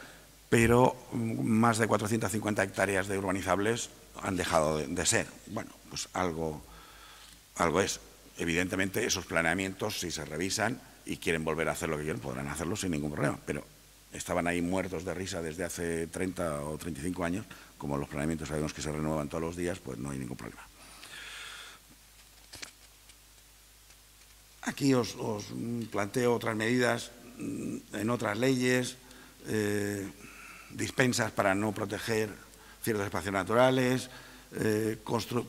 pero más de 450 hectáreas de urbanizables han dejado de ser. Bueno, pues algo es. Evidentemente, esos planeamientos, si se revisan y quieren volver a hacer lo que quieren, podrán hacerlo sin ningún problema, pero estaban ahí muertos de risa desde hace 30 o 35 años, como los planeamientos sabemos que se renuevan todos los días, pues no hay ningún problema. Aquí os planteo otras medidas en otras leyes, dispensas para no proteger ciertos espacios naturales,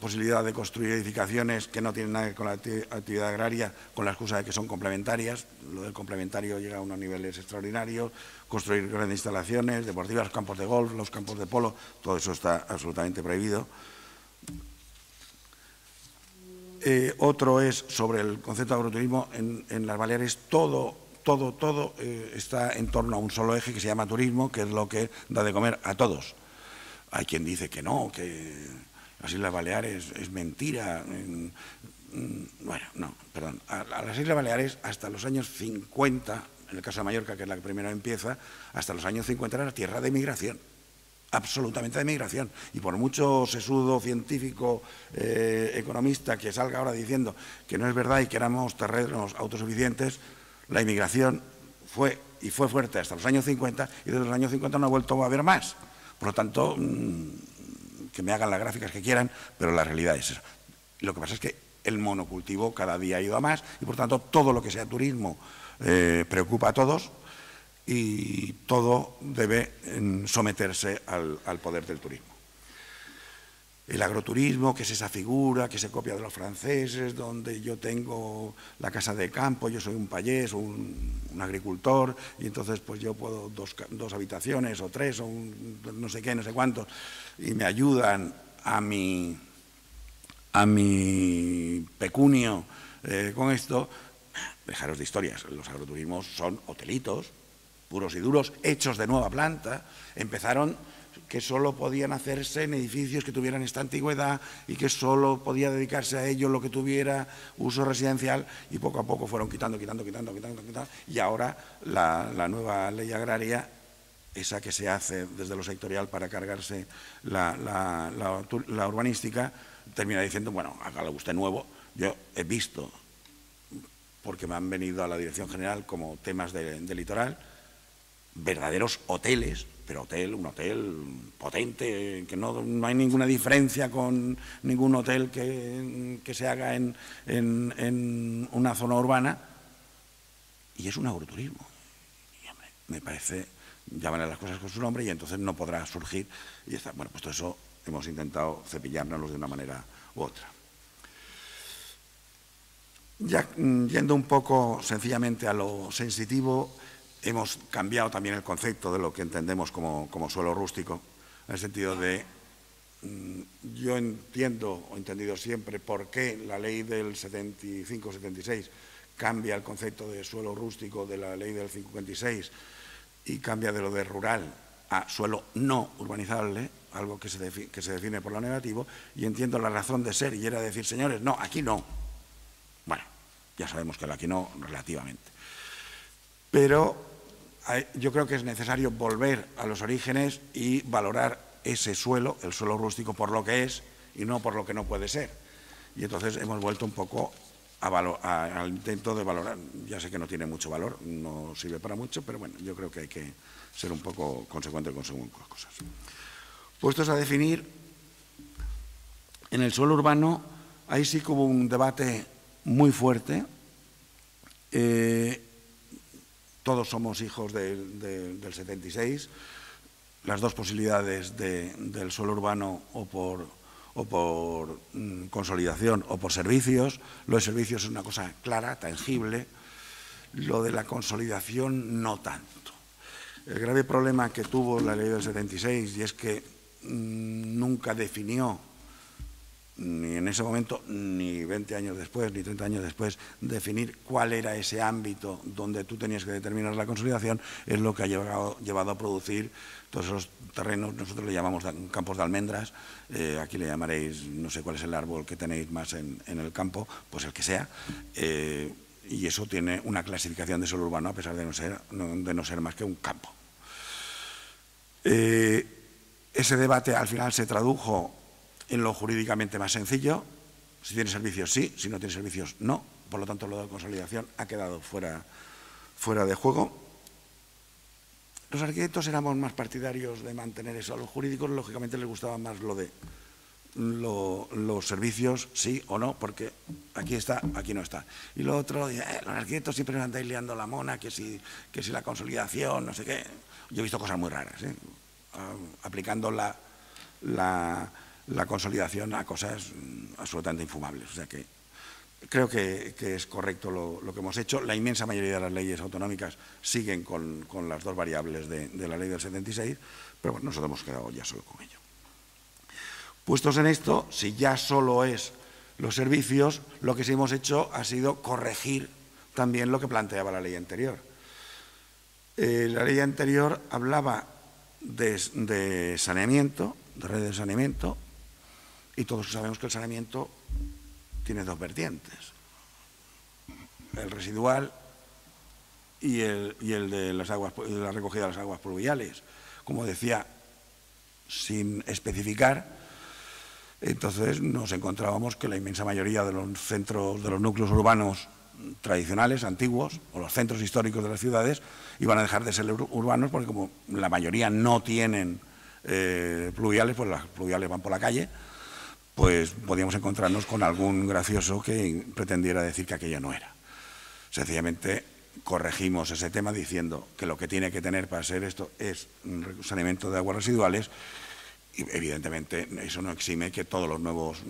posibilidad de construir edificaciones que no tienen nada que ver con la actividad agraria, con la excusa de que son complementarias. Lo del complementario llega a unos niveles extraordinarios. Construir grandes instalaciones deportivas, los campos de golf, los campos de polo, todo eso está absolutamente prohibido. Otro es sobre el concepto de agroturismo. En las Baleares todo está en torno a un solo eje que se llama turismo, que es lo que da de comer a todos. Hay quien dice que no, que las Islas Baleares es mentira. Bueno, no, perdón. A las Islas Baleares hasta los años 50, en el caso de Mallorca, que es la que primero empieza, hasta los años 50 era tierra de migración. Absolutamente de migración. Y por mucho sesudo científico, economista que salga ahora diciendo que no es verdad y que éramos terrenos autosuficientes, la inmigración fue fuerte hasta los años 50 y desde los años 50 no ha vuelto a haber más. Por lo tanto, que me hagan las gráficas que quieran, pero la realidad es esa. Lo que pasa es que el monocultivo cada día ha ido a más y por tanto todo lo que sea turismo preocupa a todos. Y todo debe someterse al poder del turismo. El agroturismo, que es esa figura que se copia de los franceses, donde yo tengo la casa de campo, yo soy un payés o un agricultor, y entonces pues yo puedo dos habitaciones o tres o no sé qué, no sé cuántos, y me ayudan a mi pecunio con esto. Dejaros de historias, los agroturismos son hotelitos, puros y duros, hechos de nueva planta. Empezaron que solo podían hacerse en edificios que tuvieran esta antigüedad y que solo podía dedicarse a ello lo que tuviera uso residencial, y poco a poco fueron quitando, y ahora la nueva ley agraria, esa que se hace desde lo sectorial para cargarse la urbanística, termina diciendo, bueno, hágalo usted nuevo. Yo he visto, porque me han venido a la Dirección General como temas de litoral, verdaderos hoteles, pero un hotel potente, que no hay ninguna diferencia con ningún hotel que se haga en una zona urbana, y es un agroturismo. Y, hombre, me parece, llámale las cosas con su nombre y entonces no podrá surgir. Y está, bueno, pues todo eso hemos intentado cepillárnoslos de una manera u otra. Ya yendo un poco sencillamente a lo sensitivo, hemos cambiado también el concepto de lo que entendemos como suelo rústico, en el sentido de, yo entiendo, o he entendido siempre, por qué la ley del 75-76 cambia el concepto de suelo rústico de la ley del 56 y cambia de lo de rural a suelo no urbanizable, algo que se define por lo negativo, y entiendo la razón de ser, y era decir, señores, no, aquí no. Bueno, ya sabemos que aquí no, relativamente. Pero yo creo que es necesario volver a los orígenes y valorar ese suelo, el suelo rústico, por lo que es y no por lo que no puede ser. Y entonces hemos vuelto un poco al intento de valorar. Ya sé que no tiene mucho valor, no sirve para mucho, pero bueno, yo creo que hay que ser un poco consecuente con según las cosas. Puestos a definir, en el suelo urbano, ahí sí que hubo un debate muy fuerte. Todos somos hijos del 76. Las dos posibilidades del suelo urbano o por consolidación o por servicios. Lo de servicios es una cosa clara, tangible. Lo de la consolidación no tanto. El grave problema que tuvo la ley del 76, y es que nunca definió, ni en ese momento, ni 20 años después, ni 30 años después, definir cuál era ese ámbito donde tú tenías que determinar la consolidación, es lo que ha llevado a producir todos esos terrenos. Nosotros le llamamos campos de almendras, aquí le llamaréis, no sé cuál es el árbol que tenéis más en el campo, pues el que sea, y eso tiene una clasificación de suelo urbano a pesar de no ser más que un campo. Ese debate al final se tradujo en lo jurídicamente más sencillo. Si tiene servicios, sí; si no tiene servicios, no. Por lo tanto, lo de consolidación ha quedado fuera de juego. Los arquitectos éramos más partidarios de mantener eso. A los jurídicos, lógicamente, les gustaba más lo de los servicios, sí o no, porque aquí está, aquí no está. Y lo otro, los arquitectos siempre nos andáis liando la mona, que si la consolidación, no sé qué. Yo he visto cosas muy raras, aplicando la la consolidación a cosas absolutamente infumables. O sea que creo que es correcto lo que hemos hecho. La inmensa mayoría de las leyes autonómicas siguen con las dos variables de la ley del 76, pero bueno, nosotros hemos quedado ya solo con ello. Puestos en esto, si ya solo es los servicios, lo que sí hemos hecho ha sido corregir también lo que planteaba la ley anterior. La ley anterior hablaba de saneamiento, de redes de saneamiento, y todos sabemos que el saneamiento tiene dos vertientes, el residual y el de las aguas, la recogida de las aguas pluviales. Como decía, sin especificar, entonces nos encontrábamos que la inmensa mayoría de los centros, de los núcleos urbanos tradicionales, antiguos, o los centros históricos de las ciudades, iban a dejar de ser urbanos porque como la mayoría no tienen pluviales, pues las pluviales van por la calle, pues podíamos encontrarnos con algún gracioso que pretendiera decir que aquello no era. Sencillamente corregimos ese tema diciendo que lo que tiene que tener para ser esto es saneamiento de aguas residuales y evidentemente eso no exime que todos los nuevos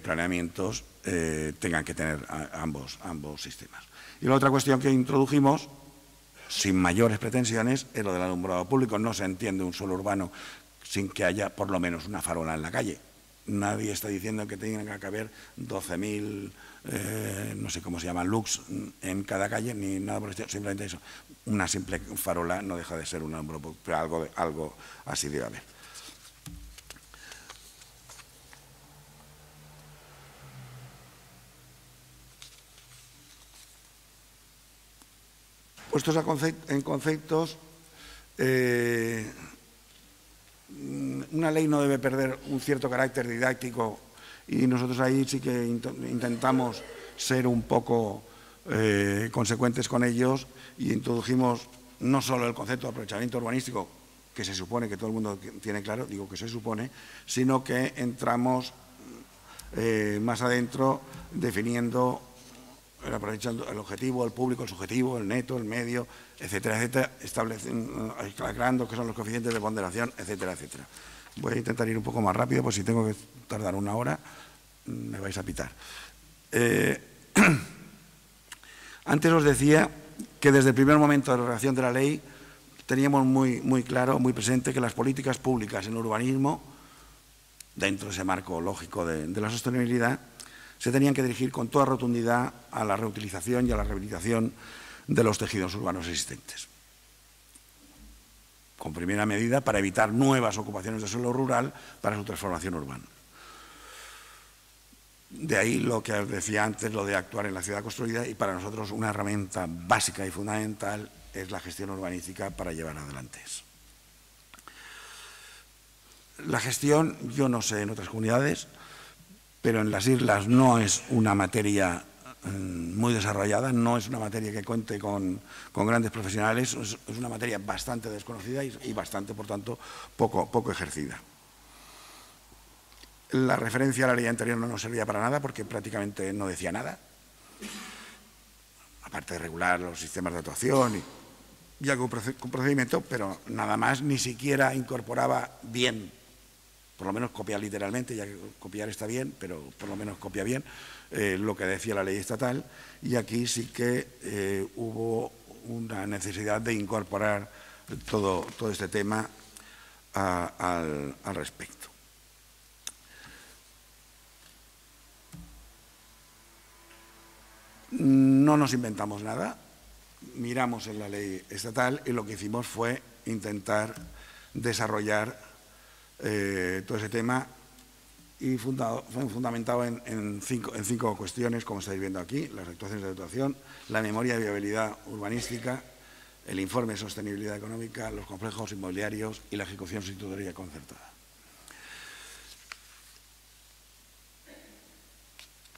planeamientos tengan que tener ambos sistemas. Y la otra cuestión que introdujimos, sin mayores pretensiones, es lo del alumbrado público. No se entiende un suelo urbano sin que haya por lo menos una farola en la calle. Nadie está diciendo que tengan que haber 12.000, no sé cómo se llaman, lux en cada calle, ni nada por el estilo, simplemente eso. Una simple farola no deja de ser un alumbrado público, pero algo así debe haber. Puestos en conceptos, una ley no debe perder un cierto carácter didáctico y nosotros ahí sí que intentamos ser un poco consecuentes con ellos y introdujimos no solo el concepto de aprovechamiento urbanístico, que se supone que todo el mundo tiene claro, digo que se supone, sino que entramos más adentro definiendo aprovechando el objetivo, el público, el subjetivo, el neto, el medio, etcétera, etcétera, aclarando qué son los coeficientes de ponderación, etcétera, etcétera. Voy a intentar ir un poco más rápido, pues si tengo que tardar una hora, me vais a pitar. Antes os decía que desde el primer momento de la redacción de la ley teníamos muy claro, muy presente que las políticas públicas en urbanismo, dentro de ese marco lógico de la sostenibilidad, se tenían que dirigir con toda rotundidad a la reutilización y a la rehabilitación de los tejidos urbanos existentes. Con primera medida para evitar nuevas ocupaciones de suelo rural para su transformación urbana. De ahí lo que os decía antes, lo de actuar en la ciudad construida, y para nosotros una herramienta básica y fundamental es la gestión urbanística para llevar adelante eso. La gestión, yo no sé en otras comunidades, pero en las islas no es una materia muy desarrollada, no es una materia que cuente con grandes profesionales, es una materia bastante desconocida y bastante, por tanto, poco ejercida. La referencia a la ley anterior no nos servía para nada porque prácticamente no decía nada, aparte de regular los sistemas de actuación y algún procedimiento, pero nada más, ni siquiera incorporaba bien, por lo menos copia literalmente, ya que copiar está bien, pero por lo menos copia bien lo que decía la ley estatal, y aquí sí que hubo una necesidad de incorporar todo este tema al respecto. No nos inventamos nada, miramos en la ley estatal y lo que hicimos fue intentar desarrollar todo ese tema y fue fundamentado en cinco cuestiones, como estáis viendo aquí: las actuaciones de dotación, la memoria de viabilidad urbanística, el informe de sostenibilidad económica, los complejos inmobiliarios y la ejecución sustitutoria concertada.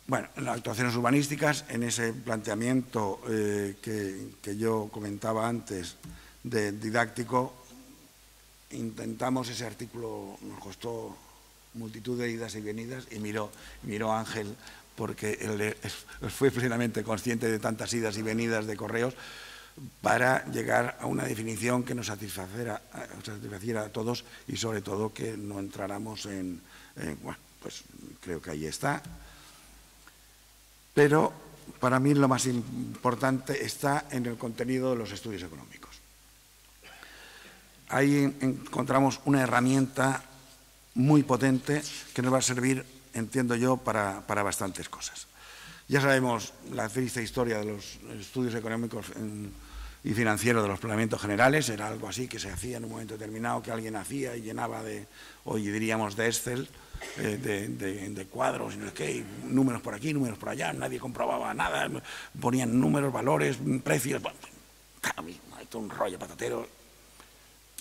Bueno, en las actuaciones urbanísticas, en ese planteamiento que yo comentaba antes de didáctico, intentamos ese artículo, nos costó multitud de idas y venidas, y miró Ángel porque él fue plenamente consciente de tantas idas y venidas de correos para llegar a una definición que nos satisfaciera a todos y sobre todo que no entráramos en Bueno, pues creo que ahí está. Pero para mí lo más importante está en el contenido de los estudios económicos. Ahí encontramos una herramienta muy potente que nos va a servir, entiendo yo, para bastantes cosas. Ya sabemos la triste historia de los estudios económicos y financieros de los planeamientos generales. Era algo así que se hacía en un momento determinado, que alguien hacía y llenaba de, hoy diríamos, de Excel, de cuadros y no sé qué, y números por aquí, números por allá, nadie comprobaba nada, ponían números, valores, precios, bueno, un rollo patatero,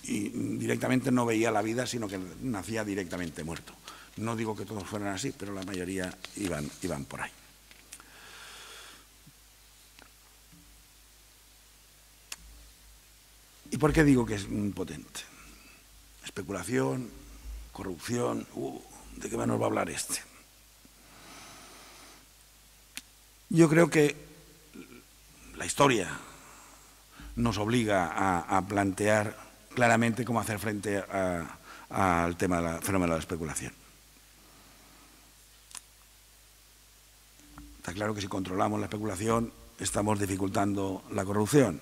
y directamente no veía la vida, sino que nacía directamente muerto. No digo que todos fueran así, pero la mayoría iban por ahí. ¿Y por qué digo que es potente? Especulación, corrupción, ¿de qué nos va a hablar este? Yo creo que la historia nos obliga a plantear claramente cómo hacer frente al tema del fenómeno de la especulación. Está claro que si controlamos la especulación estamos dificultando la corrupción.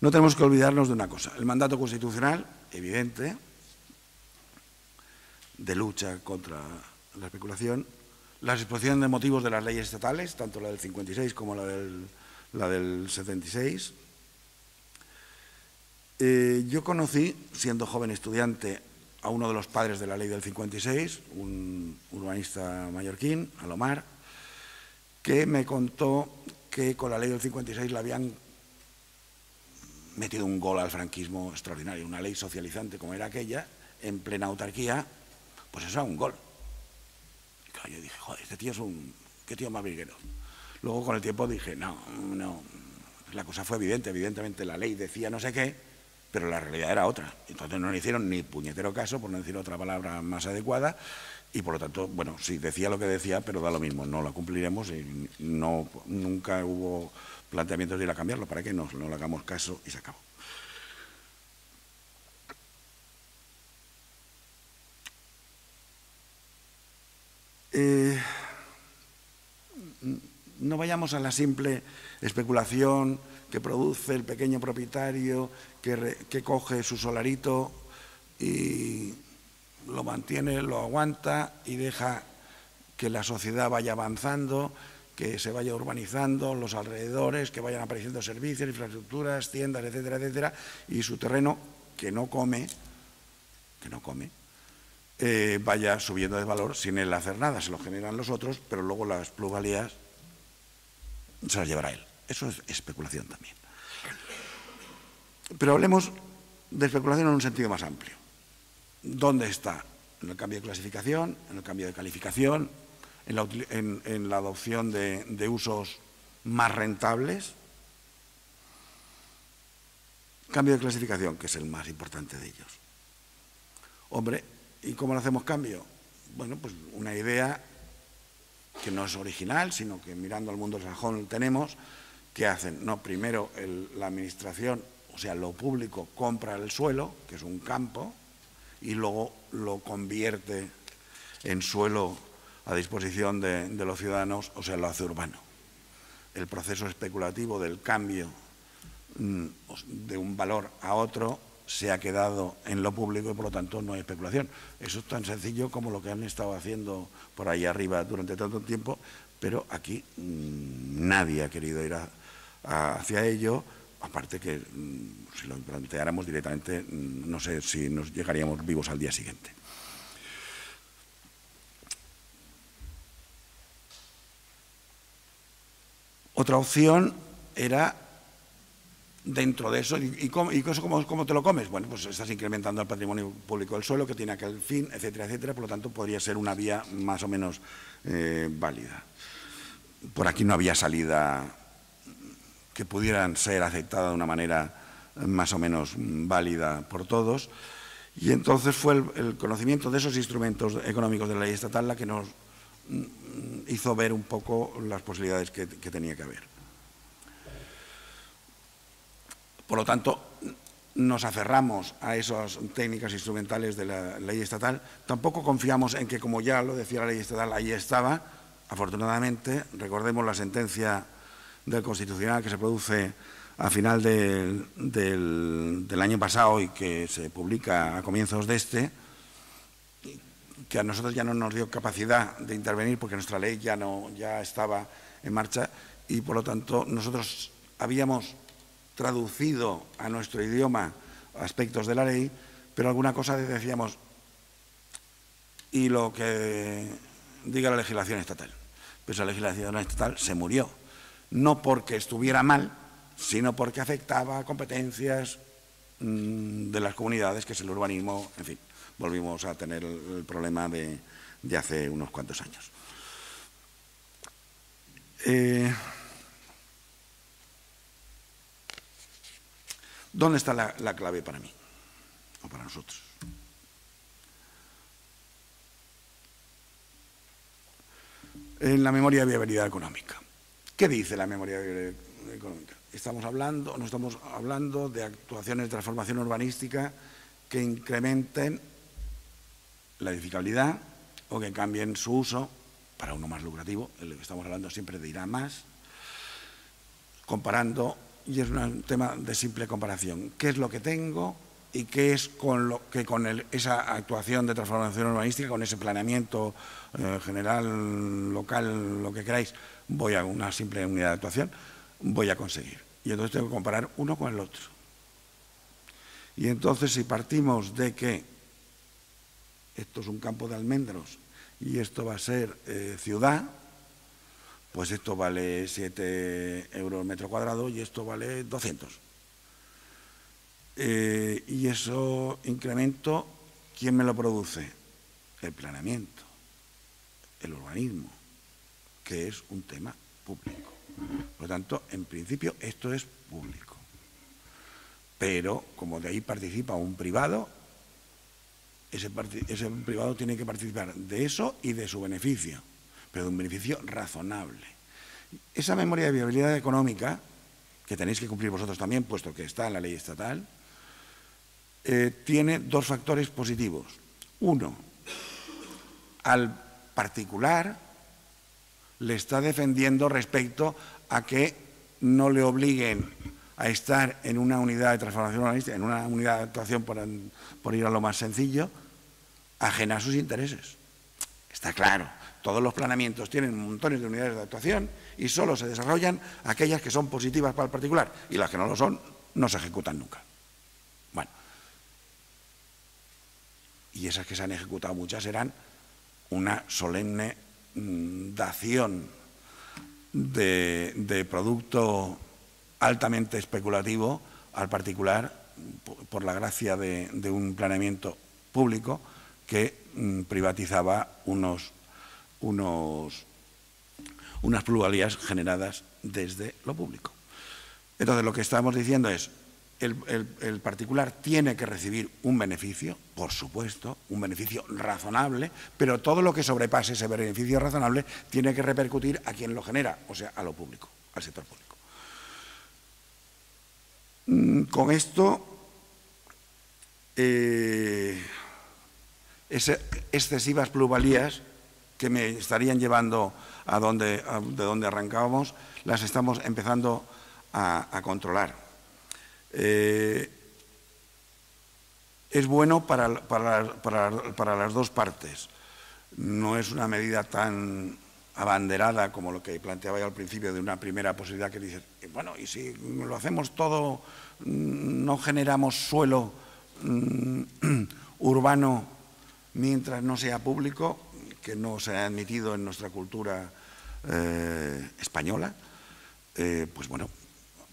No tenemos que olvidarnos de una cosa, el mandato constitucional, evidente, de lucha contra la especulación, la exposición de motivos de las leyes estatales, tanto la del 56 como la del 76. Yo conocí, siendo joven estudiante, a uno de los padres de la ley del 56, un urbanista mallorquín, Alomar, que me contó que con la ley del 56 le habían metido un gol al franquismo extraordinario, una ley socializante como era aquella, en plena autarquía, pues eso era un gol. Y claro, yo dije, joder, este tío es qué tío más virguero. Luego con el tiempo dije, no, la cosa fue evidente, evidentemente la ley decía no sé qué, pero la realidad era otra. Entonces no le hicieron ni puñetero caso, por no decir otra palabra más adecuada, y por lo tanto, bueno, sí, decía lo que decía, pero da lo mismo, no la cumpliremos y nunca hubo planteamientos de ir a cambiarlo, ¿para qué? No le hagamos caso y se acabó. No vayamos a la simple especulación que produce el pequeño propietario que coge su solarito y lo mantiene, lo aguanta y deja que la sociedad vaya avanzando, que se vaya urbanizando, los alrededores, que vayan apareciendo servicios, infraestructuras, tiendas, etcétera, etcétera, y su terreno, que no come, vaya subiendo de valor sin él hacer nada. Se lo generan los otros, pero luego las plusvalías se las llevará él. Eso es especulación también. Pero hablemos de especulación en un sentido más amplio. ¿Dónde está? En el cambio de clasificación, en el cambio de calificación, en la adopción de usos más rentables. Cambio de clasificación, que es el más importante de ellos. Hombre, ¿y cómo lo hacemos cambio? Bueno, pues una idea que no es original, sino que mirando al mundo sajón tenemos, que hacen, no, primero la administración, o sea, lo público compra el suelo, que es un campo, y luego lo convierte en suelo a disposición de los ciudadanos, o sea, lo hace urbano. El proceso especulativo del cambio de un valor a otro se ha quedado en lo público y por lo tanto no hay especulación. Eso es tan sencillo como lo que han estado haciendo por ahí arriba durante tanto tiempo, pero aquí nadie ha querido ir hacia ello, aparte que si lo planteáramos directamente no sé si nos llegaríamos vivos al día siguiente. Otra opción era dentro de eso, ¿y eso cómo te lo comes? Bueno, pues estás incrementando el patrimonio público del suelo que tiene aquel fin, etcétera, etcétera, por lo tanto podría ser una vía más o menos válida. Por aquí no había salida que pudieran ser aceptada de una manera más o menos válida por todos, y entonces fue el conocimiento de esos instrumentos económicos de la ley estatal la que nos hizo ver un poco las posibilidades que tenía que haber. Por lo tanto, nos aferramos a esas técnicas instrumentales de la ley estatal. Tampoco confiamos en que, como ya lo decía la ley estatal, ahí estaba. Afortunadamente, recordemos la sentencia del Constitucional que se produce a final del año pasado y que se publica a comienzos de este, que a nosotros ya no nos dio capacidad de intervenir porque nuestra ley ya estaba en marcha y, por lo tanto, nosotros habíamos traducido a nuestro idioma aspectos de la ley, pero alguna cosa decíamos, y lo que diga la legislación estatal. Pues la legislación estatal se murió, no porque estuviera mal, sino porque afectaba a competencias de las comunidades, que es el urbanismo, en fin, volvimos a tener el problema de hace unos cuantos años. ¿Dónde está la clave para mí o para nosotros? En la memoria de viabilidad económica. ¿Qué dice la memoria de viabilidad económica? No estamos hablando de actuaciones de transformación urbanística que incrementen la edificabilidad o que cambien su uso para uno más lucrativo. El que estamos hablando siempre de ir a más, comparando. Y es un tema de simple comparación. ¿Qué es lo que tengo y qué es con esa actuación de transformación urbanística, con ese planeamiento general, local, lo que queráis, voy a una simple unidad de actuación, voy a conseguir? Y entonces tengo que comparar uno con el otro. Y entonces, si partimos de que esto es un campo de almendros y esto va a ser ciudad, pues esto vale 7 euros el metro cuadrado y esto vale 200. Y eso incremento, ¿quién me lo produce? El planeamiento, el urbanismo, que es un tema público. Por lo tanto, en principio, esto es público. Pero, como de ahí participa un privado, ese privado tiene que participar de eso y de su beneficio, pero de un beneficio razonable. Esa memoria de viabilidad económica, que tenéis que cumplir vosotros también, puesto que está en la ley estatal, tiene dos factores positivos. Uno, al particular le está defendiendo respecto a que no le obliguen a estar en una unidad de transformación urbanística, en una unidad de actuación, por ir a lo más sencillo, ajena a sus intereses. Está claro, todos los planeamientos tienen montones de unidades de actuación y solo se desarrollan aquellas que son positivas para el particular, y las que no lo son no se ejecutan nunca. Bueno, y esas que se han ejecutado muchas eran una solemne dación de producto altamente especulativo al particular por la gracia de un planeamiento público que privatizaba unas plusvalías generadas desde lo público. Entonces, lo que estamos diciendo es, el particular tiene que recibir un beneficio, por supuesto, un beneficio razonable, pero todo lo que sobrepase ese beneficio razonable tiene que repercutir a quien lo genera, o sea, a lo público, al sector público. Con esto, excesivas plusvalías que me estarían llevando de donde arrancábamos, las estamos empezando a controlar. Es bueno para las dos partes. No es una medida tan abanderada como lo que planteaba yo al principio, de una primera posibilidad que dice, bueno, y si lo hacemos todo, no generamos suelo urbano mientras no sea público, que no se ha admitido en nuestra cultura española, pues bueno,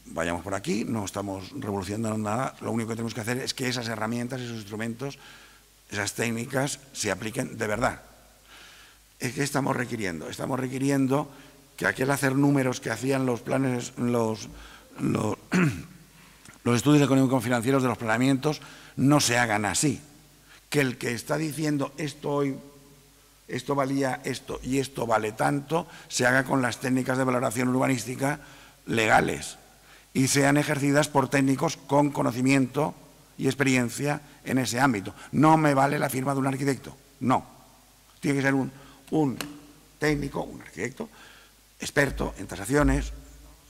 vayamos por aquí, no estamos revolucionando nada, lo único que tenemos que hacer es que esas herramientas, esos instrumentos, esas técnicas se apliquen de verdad. ¿Qué estamos requiriendo? Estamos requiriendo que aquel hacer números que hacían los planes, los estudios económico-financieros de los planeamientos no se hagan así. Que el que está diciendo esto valía esto y esto vale tanto, se haga con las técnicas de valoración urbanística legales y sean ejercidas por técnicos con conocimiento y experiencia en ese ámbito. No me vale la firma de un arquitecto, no. Tiene que ser un técnico, un arquitecto, experto en tasaciones,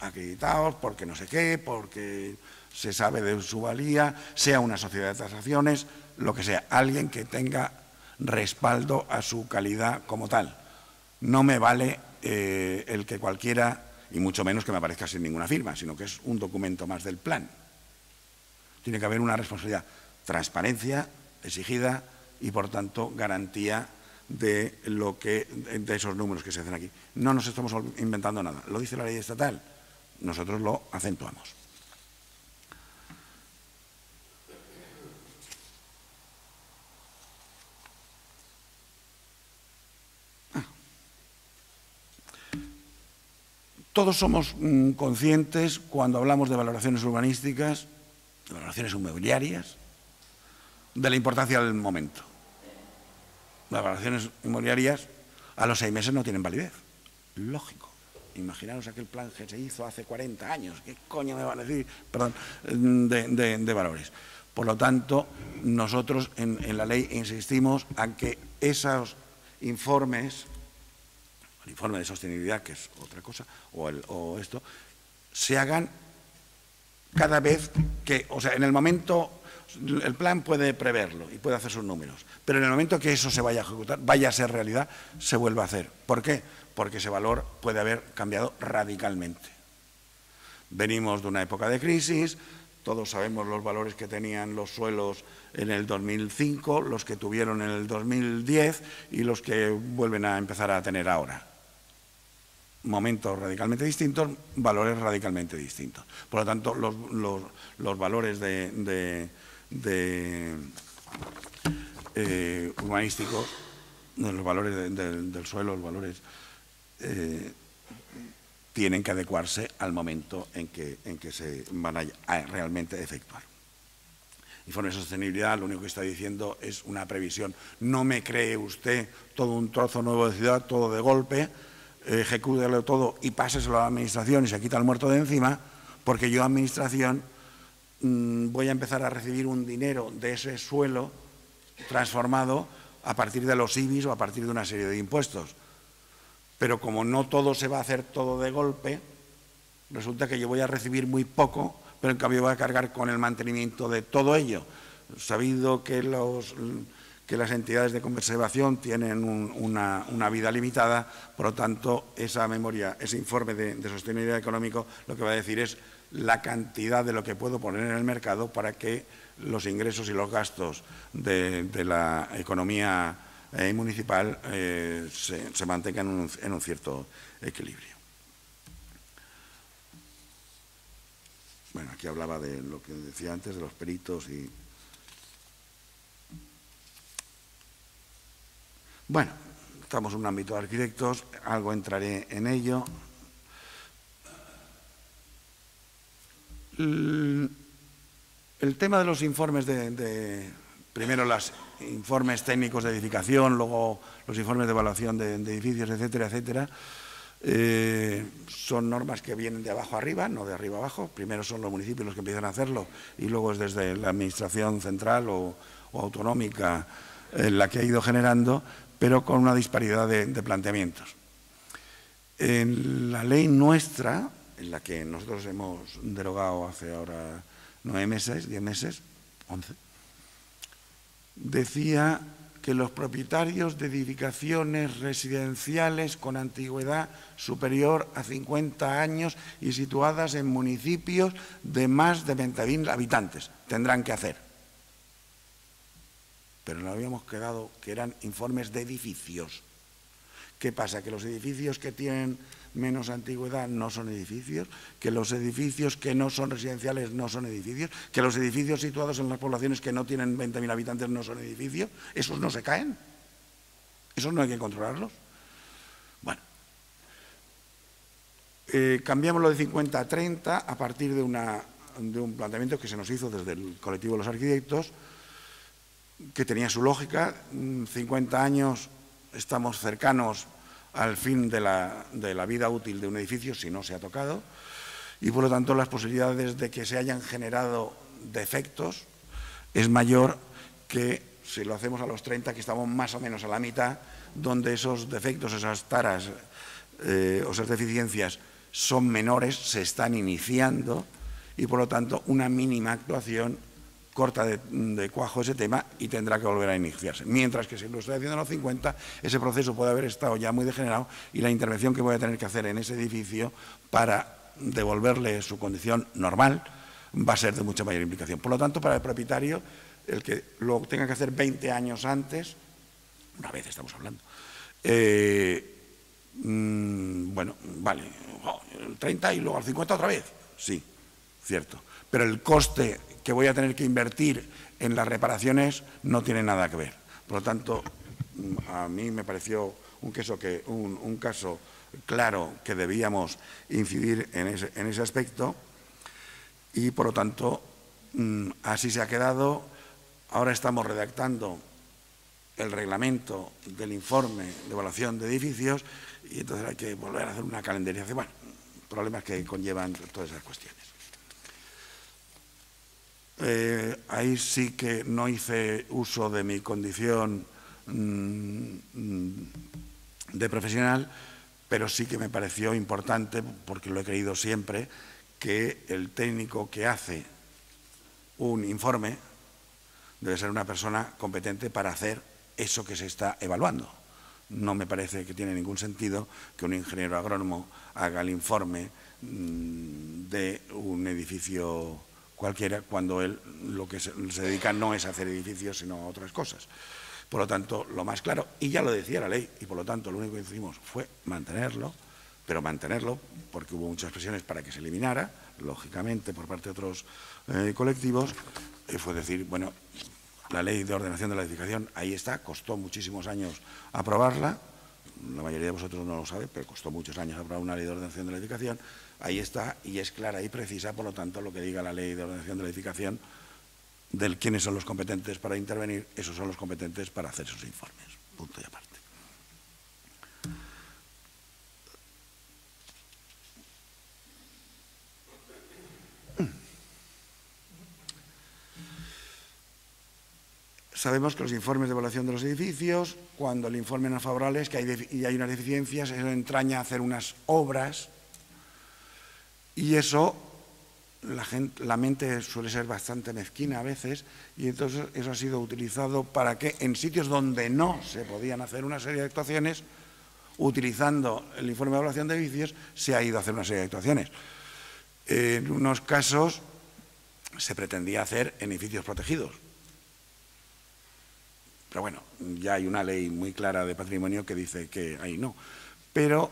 acreditados porque no sé qué, porque se sabe de su valía, sea una sociedad de tasaciones, lo que sea, alguien que tenga respaldo a su calidad como tal. No me vale el que cualquiera, y mucho menos que me aparezca sin ninguna firma, sino que es un documento más del plan. Tiene que haber una responsabilidad, transparencia exigida y, por tanto, garantía de esos números que se hacen aquí. No nos estamos inventando nada, lo dice la ley estatal, nosotros lo acentuamos. Todos somos conscientes, cuando hablamos de valoraciones urbanísticas, de valoraciones inmobiliarias, de la importancia del momento. Las valoraciones inmobiliarias a los 6 meses no tienen validez. Lógico. Imaginaros aquel plan que se hizo hace 40 años. ¿Qué coño me van a decir? Perdón, de valores. Por lo tanto, nosotros en la ley insistimos a que esos informes, el informe de sostenibilidad, que es otra cosa, o esto, se hagan cada vez que, o sea, en el momento, el plan puede preverlo y puede hacer sus números, pero en el momento que eso se vaya a ejecutar, vaya a ser realidad, se vuelve a hacer. ¿Por qué? Porque ese valor puede haber cambiado radicalmente. Venimos de una época de crisis, todos sabemos los valores que tenían los suelos en el 2005, los que tuvieron en el 2010 y los que vuelven a empezar a tener ahora. Momentos radicalmente distintos, valores radicalmente distintos. Por lo tanto, los valores urbanísticos, los valores del suelo, los valores tienen que adecuarse al momento en que se van a realmente efectuar. Informe de sostenibilidad, lo único que está diciendo es una previsión. No me cree usted todo un trozo nuevo de ciudad, todo de golpe, ejecútelo todo y páseselo a la administración y se quita el muerto de encima, porque yo, administración, voy a empezar a recibir un dinero de ese suelo transformado a partir de los IBIs o a partir de una serie de impuestos. Pero como no todo se va a hacer todo de golpe, resulta que yo voy a recibir muy poco, pero en cambio voy a cargar con el mantenimiento de todo ello. Sabido que las entidades de conservación tienen una vida limitada, por lo tanto, esa memoria, ese informe de sostenibilidad económico, lo que va a decir es la cantidad de lo que puedo poner en el mercado para que los ingresos y los gastos de la economía municipal se mantengan en un cierto equilibrio. Bueno, aquí hablaba de lo que decía antes, de los peritos y... Bueno, estamos en un ámbito de arquitectos, algo entraré en ello. El tema de los informes primero los informes técnicos de edificación, luego los informes de evaluación de edificios, etcétera, etcétera, son normas que vienen de abajo arriba, no de arriba abajo. Primero son los municipios los que empiezan a hacerlo y luego es desde la administración central o autonómica la que ha ido generando, pero con una disparidad de planteamientos. En la ley nuestra, en la que nosotros hemos derogado hace ahora 9 meses, 10 meses, 11, decía que los propietarios de edificaciones residenciales con antigüedad superior a 50 años y situadas en municipios de más de 20.000 habitantes tendrán que hacer. Pero no habíamos quedado que eran informes de edificios. ¿Qué pasa? Que los edificios que tienen menos antigüedad no son edificios, que los edificios que no son residenciales no son edificios, que los edificios situados en las poblaciones que no tienen 20.000 habitantes no son edificios. ¿Esos no se caen? ¿Esos no hay que controlarlos? Bueno, cambiamos lo de 50 a 30 a partir de un planteamiento que se nos hizo desde el colectivo de los arquitectos, que tenía su lógica. 50 años, estamos cercanos al fin de la vida útil de un edificio, si no se ha tocado, y por lo tanto las posibilidades de que se hayan generado defectos es mayor que si lo hacemos a los 30, que estamos más o menos a la mitad, donde esos defectos, esas taras o esas deficiencias son menores, se están iniciando y, por lo tanto, una mínima actuación corta de cuajo ese tema y tendrá que volver a iniciarse. Mientras que si lo estoy haciendo a los 50, ese proceso puede haber estado ya muy degenerado y la intervención que voy a tener que hacer en ese edificio para devolverle su condición normal va a ser de mucha mayor implicación. Por lo tanto, para el propietario, el que lo tenga que hacer 20 años antes, una vez estamos hablando, bueno, vale, el 30 y luego al 50 otra vez, sí, cierto, pero el coste que voy a tener que invertir en las reparaciones no tiene nada que ver. Por lo tanto, a mí me pareció un caso claro que debíamos incidir en ese aspecto y, por lo tanto, así se ha quedado. Ahora estamos redactando el reglamento del informe de evaluación de edificios y entonces hay que volver a hacer una calendarización. Bueno, problemas que conllevan todas esas cuestiones. Ahí sí que no hice uso de mi condición de profesional, pero sí que me pareció importante, porque lo he creído siempre, que el técnico que hace un informe debe ser una persona competente para hacer eso que se está evaluando. No me parece que tiene ningún sentido que un ingeniero agrónomo haga el informe de un edificio cualquiera cuando él lo que se dedica no es a hacer edificios sino a otras cosas. Por lo tanto, lo más claro, y ya lo decía la ley, y por lo tanto lo único que hicimos fue mantenerlo, pero mantenerlo porque hubo muchas presiones para que se eliminara, lógicamente por parte de otros colectivos, fue decir, bueno, la ley de ordenación de la edificación ahí está, costó muchísimos años aprobarla, la mayoría de vosotros no lo sabe, pero costó muchos años aprobar una ley de ordenación de la edificación, ahí está y es clara y precisa, por lo tanto, lo que diga la ley de ordenación de la edificación, de quiénes son los competentes para intervenir, esos son los competentes para hacer esos informes, punto y aparte. Sabemos que los informes de evaluación de los edificios, cuando el informe no es favorable es que hay unas deficiencias, eso entraña a hacer unas obras y eso, la mente suele ser bastante mezquina a veces y entonces eso ha sido utilizado para que en sitios donde no se podían hacer una serie de actuaciones, utilizando el informe de evaluación de edificios, se ha ido a hacer una serie de actuaciones. En unos casos se pretendía hacer en edificios protegidos. Pero bueno, ya hay una ley muy clara de patrimonio que dice que ahí no. Pero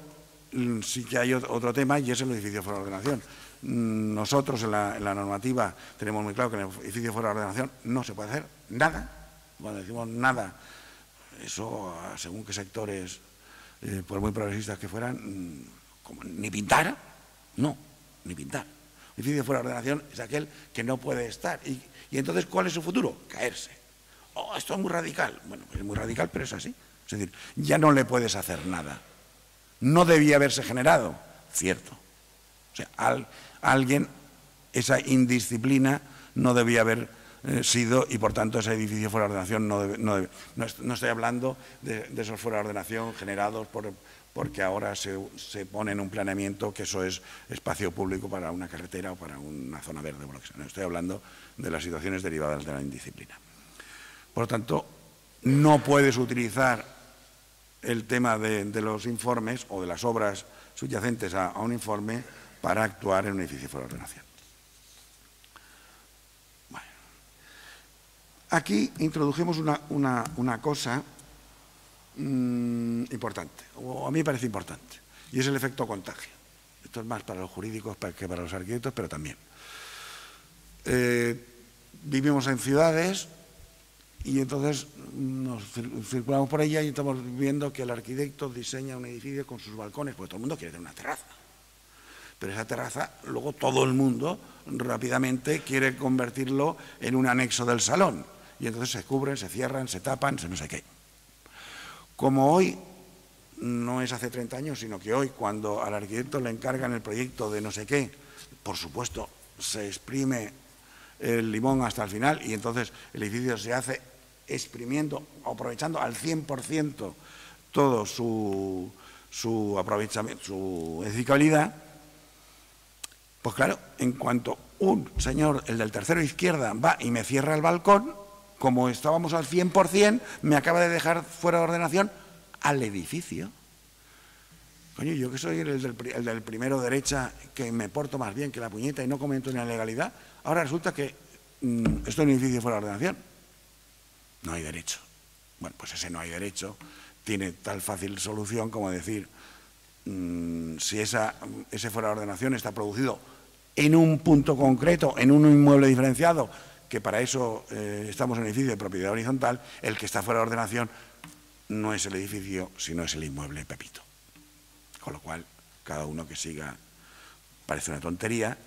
sí que hay otro tema y es el edificio fuera de ordenación. Nosotros en la normativa tenemos muy claro que en el edificio fuera de ordenación no se puede hacer nada. Cuando decimos nada, eso según qué sectores, por muy progresistas que fueran, como ni pintar, no, ni pintar. El edificio fuera de ordenación es aquel que no puede estar. Y entonces, ¿cuál es su futuro? Caerse. Oh, esto es muy radical. Bueno, es muy radical, pero es así. Es decir, ya no le puedes hacer nada. No debía haberse generado, cierto. O sea, alguien, esa indisciplina no debía haber sido y por tanto ese edificio fuera de ordenación no estoy hablando de esos fuera de ordenación generados porque ahora se pone en un planeamiento que eso es espacio público para una carretera o para una zona verde o lo que sea. No estoy hablando de las situaciones derivadas de la indisciplina. Por lo tanto, no puedes utilizar el tema de los informes o de las obras subyacentes a un informe para actuar en un edificio fuera de ordenación. Bueno. Aquí introdujimos una cosa importante, o a mí me parece importante, y es el efecto contagio. Esto es más para los jurídicos que para los arquitectos, pero también. Vivimos en ciudades y entonces nos circulamos por ella y estamos viendo que el arquitecto diseña un edificio con sus balcones, porque todo el mundo quiere tener una terraza. Pero esa terraza, luego todo el mundo rápidamente quiere convertirlo en un anexo del salón. Y entonces se cubren, se cierran, se tapan, no sé qué. Como hoy, no es hace 30 años, sino que hoy, cuando al arquitecto le encargan el proyecto de no sé qué, por supuesto, se exprime el limón hasta el final y entonces el edificio se hace exprimiendo, aprovechando al 100% todo su aprovechamiento, su edificabilidad. Pues claro, en cuanto un señor, el del tercero izquierda, va y me cierra el balcón, como estábamos al 100%, me acaba de dejar fuera de ordenación al edificio. Coño, yo que soy el del primero derecha, que me porto más bien que la puñeta y no cometo una ilegalidad, ahora resulta que estoy en un edificio fuera de ordenación. No hay derecho. Bueno, pues ese no hay derecho tiene tal fácil solución como decir, si ese fuera de ordenación está producido en un punto concreto, en un inmueble diferenciado, que para eso estamos en un edificio de propiedad horizontal, el que está fuera de ordenación no es el edificio, sino es el inmueble Pepito. Con lo cual, cada uno que siga, parece una tontería,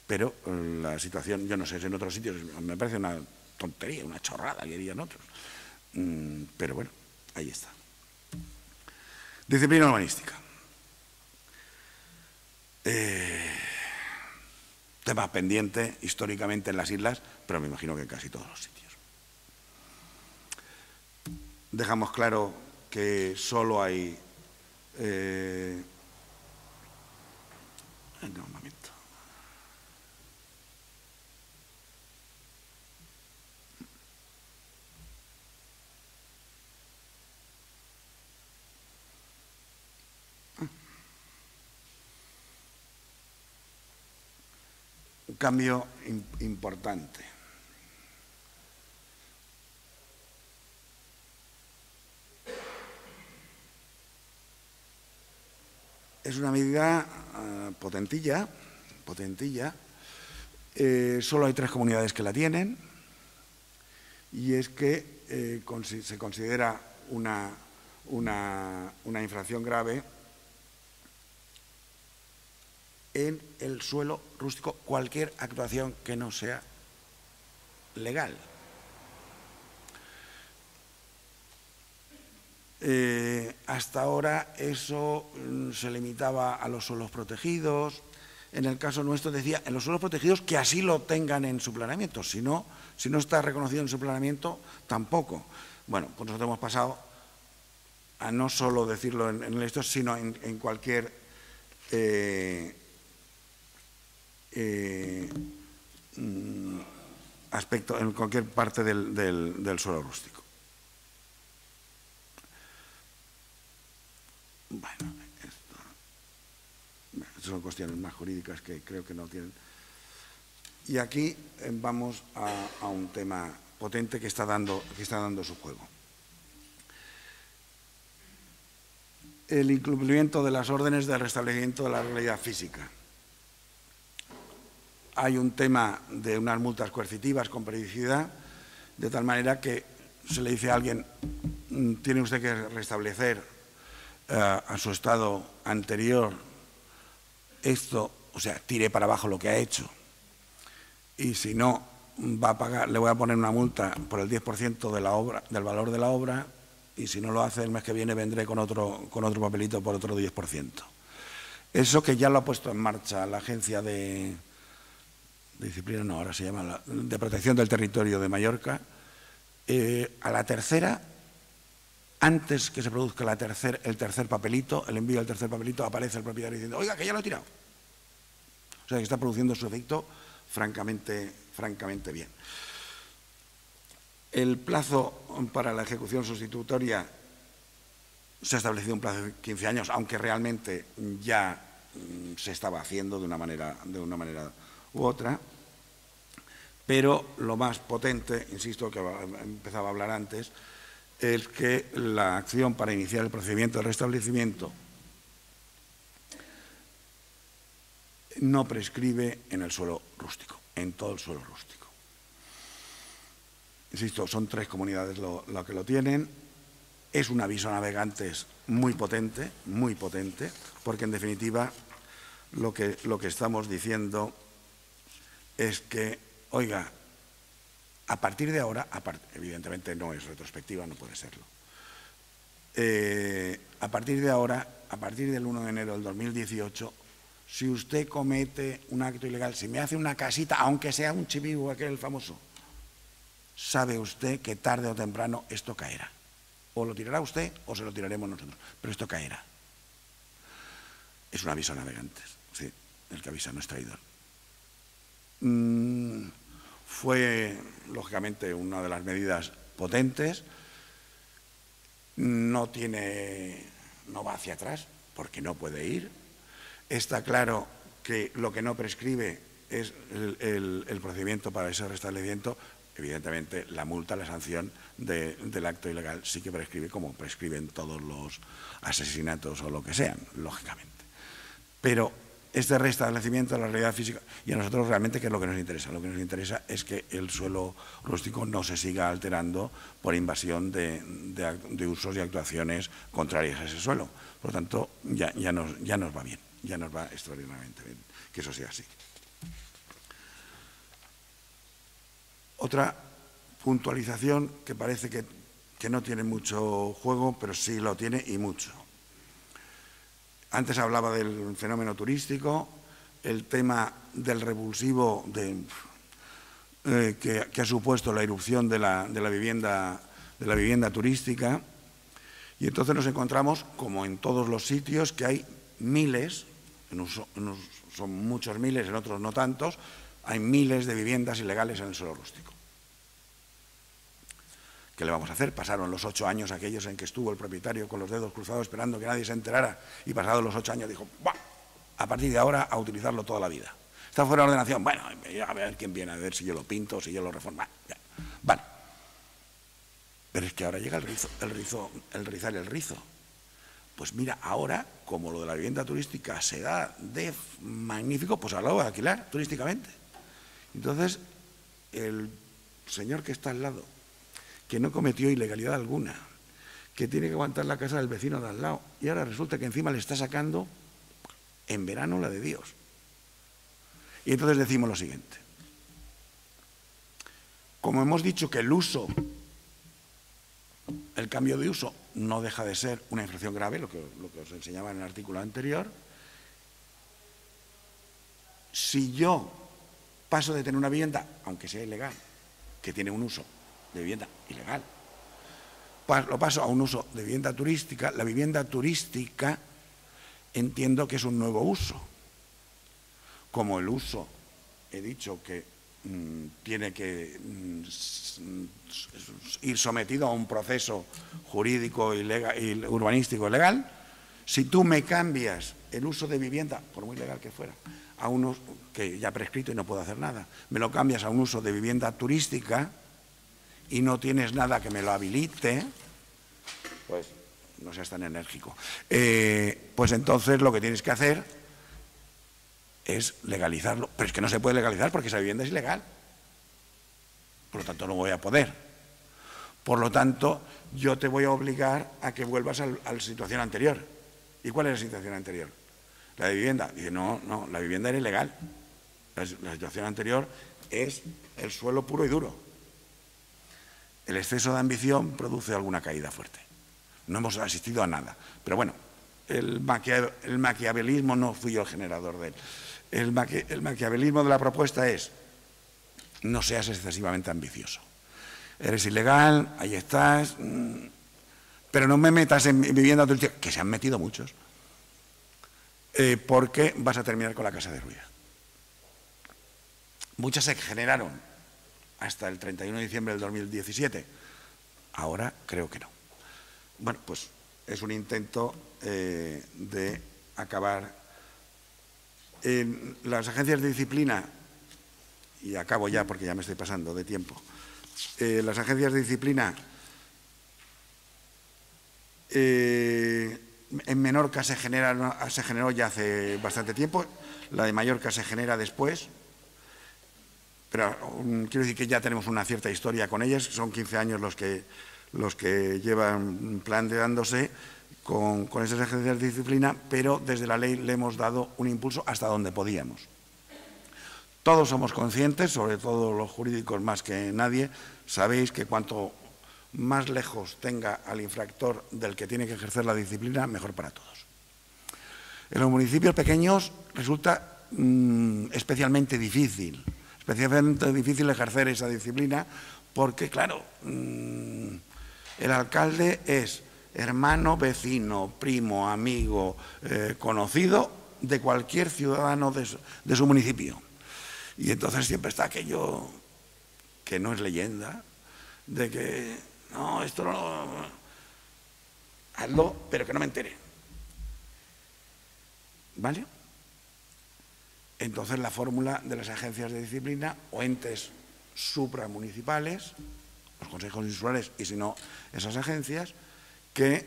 pero la situación, yo no sé, en otros sitios me parece una tontería, una chorrada, que dirían otros. Pero bueno, ahí está. Disciplina urbanística. Tema pendiente históricamente en las islas, pero me imagino que en casi todos los sitios. Dejamos claro que solo hay... un momento. Un cambio importante. Es una medida potentilla. Solo hay 3 comunidades que la tienen y es que se considera una infracción grave en el suelo rústico cualquier actuación que no sea legal. Hasta ahora eso se limitaba a los suelos protegidos. En el caso nuestro decía en los suelos protegidos que así lo tengan en su planeamiento. Si no está reconocido en su planeamiento, tampoco. Bueno, pues nosotros hemos pasado a no solo decirlo en esto, sino en cualquier aspecto, en cualquier parte del suelo rústico. Bueno, estas son cuestiones más jurídicas que creo que no tienen. Y aquí vamos a un tema potente que está dando su juego. El incumplimiento de las órdenes de restablecimiento de la realidad física. Hay un tema de unas multas coercitivas con periodicidad, de tal manera que se le dice a alguien, tiene usted que restablecer a su estado anterior esto, o sea, tire para abajo lo que ha hecho, y si no, va a pagar, le voy a poner una multa por el 10% de la obra, del valor de la obra, y si no lo hace el mes que viene vendré con otro papelito por otro 10%. Eso que ya lo ha puesto en marcha la Agencia de Disciplina, no, ahora se llama de Protección del Territorio de Mallorca, a la tercera, antes que se produzca el tercer papelito, el envío del tercer papelito, aparece el propietario diciendo, oiga, que ya lo he tirado. O sea, que está produciendo su efecto francamente bien. El plazo para la ejecución sustitutoria se ha establecido un plazo de 15 años, aunque realmente ya se estaba haciendo de una manera u otra. Pero lo más potente, insisto, que empezaba a hablar antes, es que la acción para iniciar el procedimiento de restablecimiento no prescribe en el suelo rústico, en todo el suelo rústico. Insisto, son 3 comunidades lo que lo tienen. Es un aviso a navegantes muy potente, porque en definitiva lo que estamos diciendo es que, oiga, a partir de ahora, evidentemente no es retrospectiva, no puede serlo, a partir de ahora, a partir del 1 de enero del 2018, si usted comete un acto ilegal, si me hace una casita, aunque sea un chivivo aquel famoso, sabe usted que tarde o temprano esto caerá. O lo tirará usted o se lo tiraremos nosotros, pero esto caerá. Es un aviso a navegantes, sí, el que avisa no es traidor. Fue, lógicamente, una de las medidas potentes. No va hacia atrás, porque no puede ir. Está claro que lo que no prescribe es el procedimiento para ese restablecimiento. Evidentemente, la multa, la sanción del acto ilegal sí que prescribe, como prescriben todos los asesinatos o lo que sean, lógicamente. Pero este restablecimiento de la realidad física, y a nosotros realmente, ¿qué es lo que nos interesa? Lo que nos interesa es que el suelo rústico no se siga alterando por invasión de usos y actuaciones contrarias a ese suelo. Por lo tanto, ya nos va bien, ya nos va extraordinariamente bien que eso sea así. Otra puntualización que parece que no tiene mucho juego, pero sí lo tiene y mucho. Antes hablaba del fenómeno turístico, el tema del revulsivo que ha supuesto la irrupción de la vivienda turística, y entonces nos encontramos, como en todos los sitios, que hay miles, en unos son muchos miles, en otros no tantos, hay miles de viviendas ilegales en el suelo rústico. ¿Qué le vamos a hacer? Pasaron los 8 años aquellos en que estuvo el propietario con los dedos cruzados esperando que nadie se enterara, y pasados los 8 años dijo, ¡buah! A partir de ahora a utilizarlo toda la vida. Está fuera de ordenación, bueno, a ver quién viene a ver si yo lo pinto, si yo lo reformo. Vale. Pero es que ahora llega el rizar el rizo. Pues mira, ahora, como lo de la vivienda turística se da de magnífico, pues ahora lo voy a alquilar turísticamente. Entonces, el señor que está al lado, que no cometió ilegalidad alguna, que tiene que aguantar la casa del vecino de al lado, y ahora resulta que encima le está sacando en verano la de Dios. Y entonces decimos lo siguiente. Como hemos dicho que el cambio de uso no deja de ser una infracción grave, lo que os enseñaba en el artículo anterior, si yo paso de tener una vivienda, aunque sea ilegal, que tiene un uso de vivienda ilegal, lo paso a un uso de vivienda turística, la vivienda turística entiendo que es un nuevo uso. Como el uso, he dicho que tiene que ir sometido a un proceso jurídico y urbanístico legal, si tú me cambias el uso de vivienda, por muy legal que fuera, a uno que ya prescrito y no puedo hacer nada, me lo cambias a un uso de vivienda turística y no tienes nada que me lo habilite, pues no seas tan enérgico. Pues entonces lo que tienes que hacer es legalizarlo. Pero es que no se puede legalizar porque esa vivienda es ilegal. Por lo tanto, no voy a poder. Por lo tanto, yo te voy a obligar a que vuelvas a la situación anterior. ¿Y cuál es la situación anterior? La de vivienda. Dice, no, la vivienda era ilegal. La situación anterior es el suelo puro y duro. El exceso de ambición produce alguna caída fuerte. No hemos asistido a nada. Pero bueno, el maquiavelismo no fui yo el generador de él. El maquiavelismo de la propuesta es: no seas excesivamente ambicioso. Eres ilegal, ahí estás, pero no me metas en vivienda turística, que se han metido muchos, porque vas a terminar con la casa derruida. Muchas se generaron hasta el 31 de diciembre del 2017. Ahora creo que no. Bueno, pues es un intento de acabar. Las agencias de disciplina, y acabo ya porque ya me estoy pasando de tiempo, las agencias de disciplina en Menorca se generó ya hace bastante tiempo, la de Mallorca se genera después, pero quiero decir que ya tenemos una cierta historia con ellas, son 15 años los que llevan planteándose con esas agencias de disciplina, pero desde la ley le hemos dado un impulso hasta donde podíamos. Todos somos conscientes, sobre todo los jurídicos más que nadie, sabéis que cuanto más lejos tenga al infractor del que tiene que ejercer la disciplina, mejor para todos. En los municipios pequeños resulta especialmente difícil ejercer esa disciplina porque, claro, el alcalde es hermano, vecino, primo, amigo, conocido de cualquier ciudadano de su municipio. Y entonces siempre está aquello que no es leyenda, de que no, esto no, hazlo, pero que no me entere. ¿Vale? Entonces la fórmula de las agencias de disciplina o entes supramunicipales, los consejos insulares y si no, esas agencias, que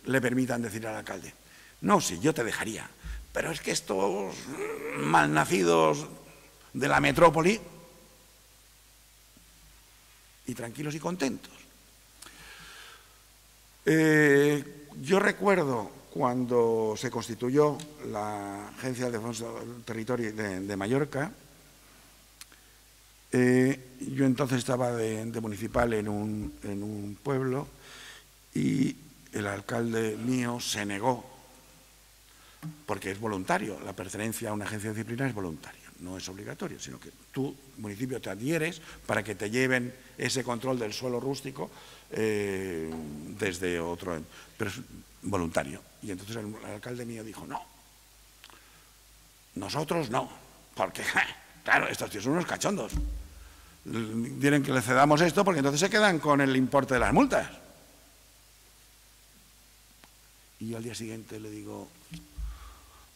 le permitan decir al alcalde, no, sí, yo te dejaría, pero es que estos malnacidos de la metrópoli, y tranquilos y contentos. Yo recuerdo cuando se constituyó la Agencia de Defensa del Territorio de Mallorca, yo entonces estaba de municipal en un pueblo y el alcalde mío se negó, porque es voluntario, la pertenencia a una agencia de disciplina es voluntaria, no es obligatorio, sino que tú, municipio, te adhieres para que te lleven ese control del suelo rústico desde otro, pero es voluntario. Y entonces el alcalde mío dijo, no, nosotros no, porque, claro, estos tíos son unos cachondos. Quieren que le cedamos esto porque entonces se quedan con el importe de las multas. Y al día siguiente le digo,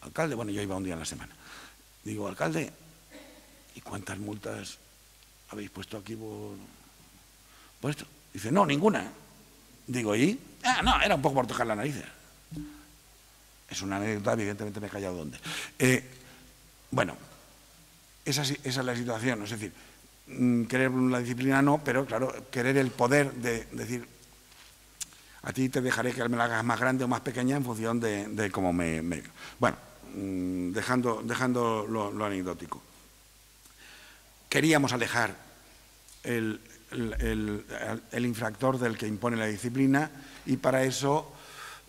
alcalde, bueno, yo iba un día en la semana, digo, alcalde, ¿y cuántas multas habéis puesto aquí por esto? Dice, no, ninguna. Digo, ¿y? Ah, no, era un poco por tocar la nariz. Es una anécdota, evidentemente me he callado dónde. Bueno, esa es la situación, es decir, querer la disciplina no, pero claro, querer el poder de decir, a ti te dejaré que me la hagas más grande o más pequeña en función de cómo me... Bueno, dejando lo anecdótico. Queríamos alejar el infractor del que impone la disciplina y para eso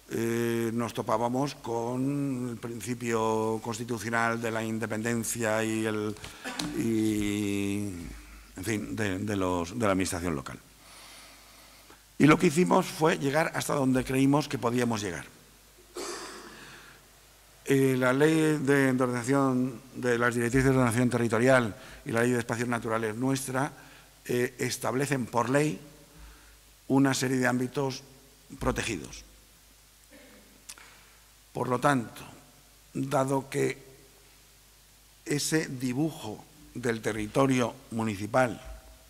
nos topábamos con el principio constitucional de la independencia y en fin, de la administración local. Y lo que hicimos fue llegar hasta donde creímos que podíamos llegar. La ley de ordenación de las directrices de ordenación territorial y la ley de espacios naturales nuestra establecen por ley una serie de ámbitos protegidos. Por lo tanto, dado que ese dibujo del territorio municipal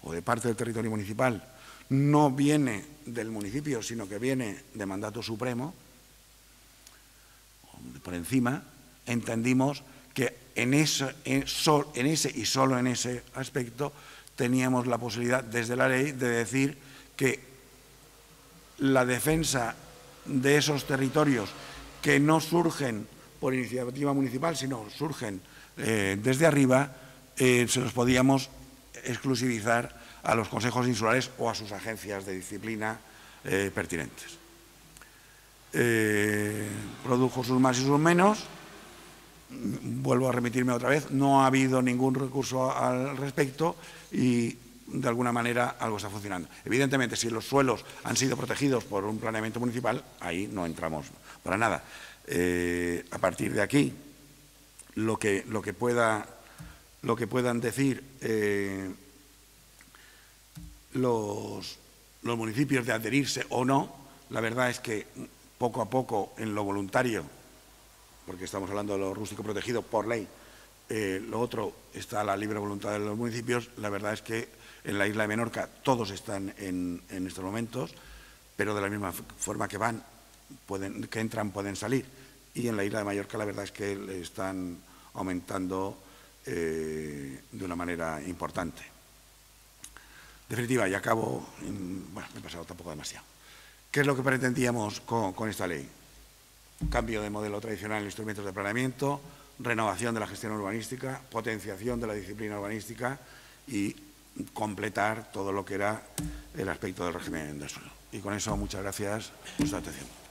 o de parte del territorio municipal no viene del municipio, sino que viene de mandato supremo, por encima, entendimos que en ese y solo en ese aspecto teníamos la posibilidad desde la ley de decir que la defensa de esos territorios que no surgen por iniciativa municipal, sino surgen desde arriba, se los podíamos exclusivizar a los consejos insulares o a sus agencias de disciplina pertinentes. Produjo sus más y sus menos. Vuelvo a remitirme otra vez, no ha habido ningún recurso al respecto y de alguna manera algo está funcionando. Evidentemente, si los suelos han sido protegidos por un planeamiento municipal, ahí no entramos para nada. A partir de aquí, lo que puedan decir los municipios de adherirse o no, la verdad es que poco a poco en lo voluntario, porque estamos hablando de lo rústico protegido por ley, lo otro está a la libre voluntad de los municipios. La verdad es que en la isla de Menorca todos están en estos momentos, pero de la misma forma que que entran, pueden salir. Y en la isla de Mallorca la verdad es que le están aumentando de una manera importante. En definitiva, y acabo, bueno, me he pasado tampoco demasiado. ¿Qué es lo que pretendíamos con esta ley? Cambio de modelo tradicional en instrumentos de planeamiento, renovación de la gestión urbanística, potenciación de la disciplina urbanística y completar todo lo que era el aspecto del régimen del suelo. Y con eso, muchas gracias por su atención.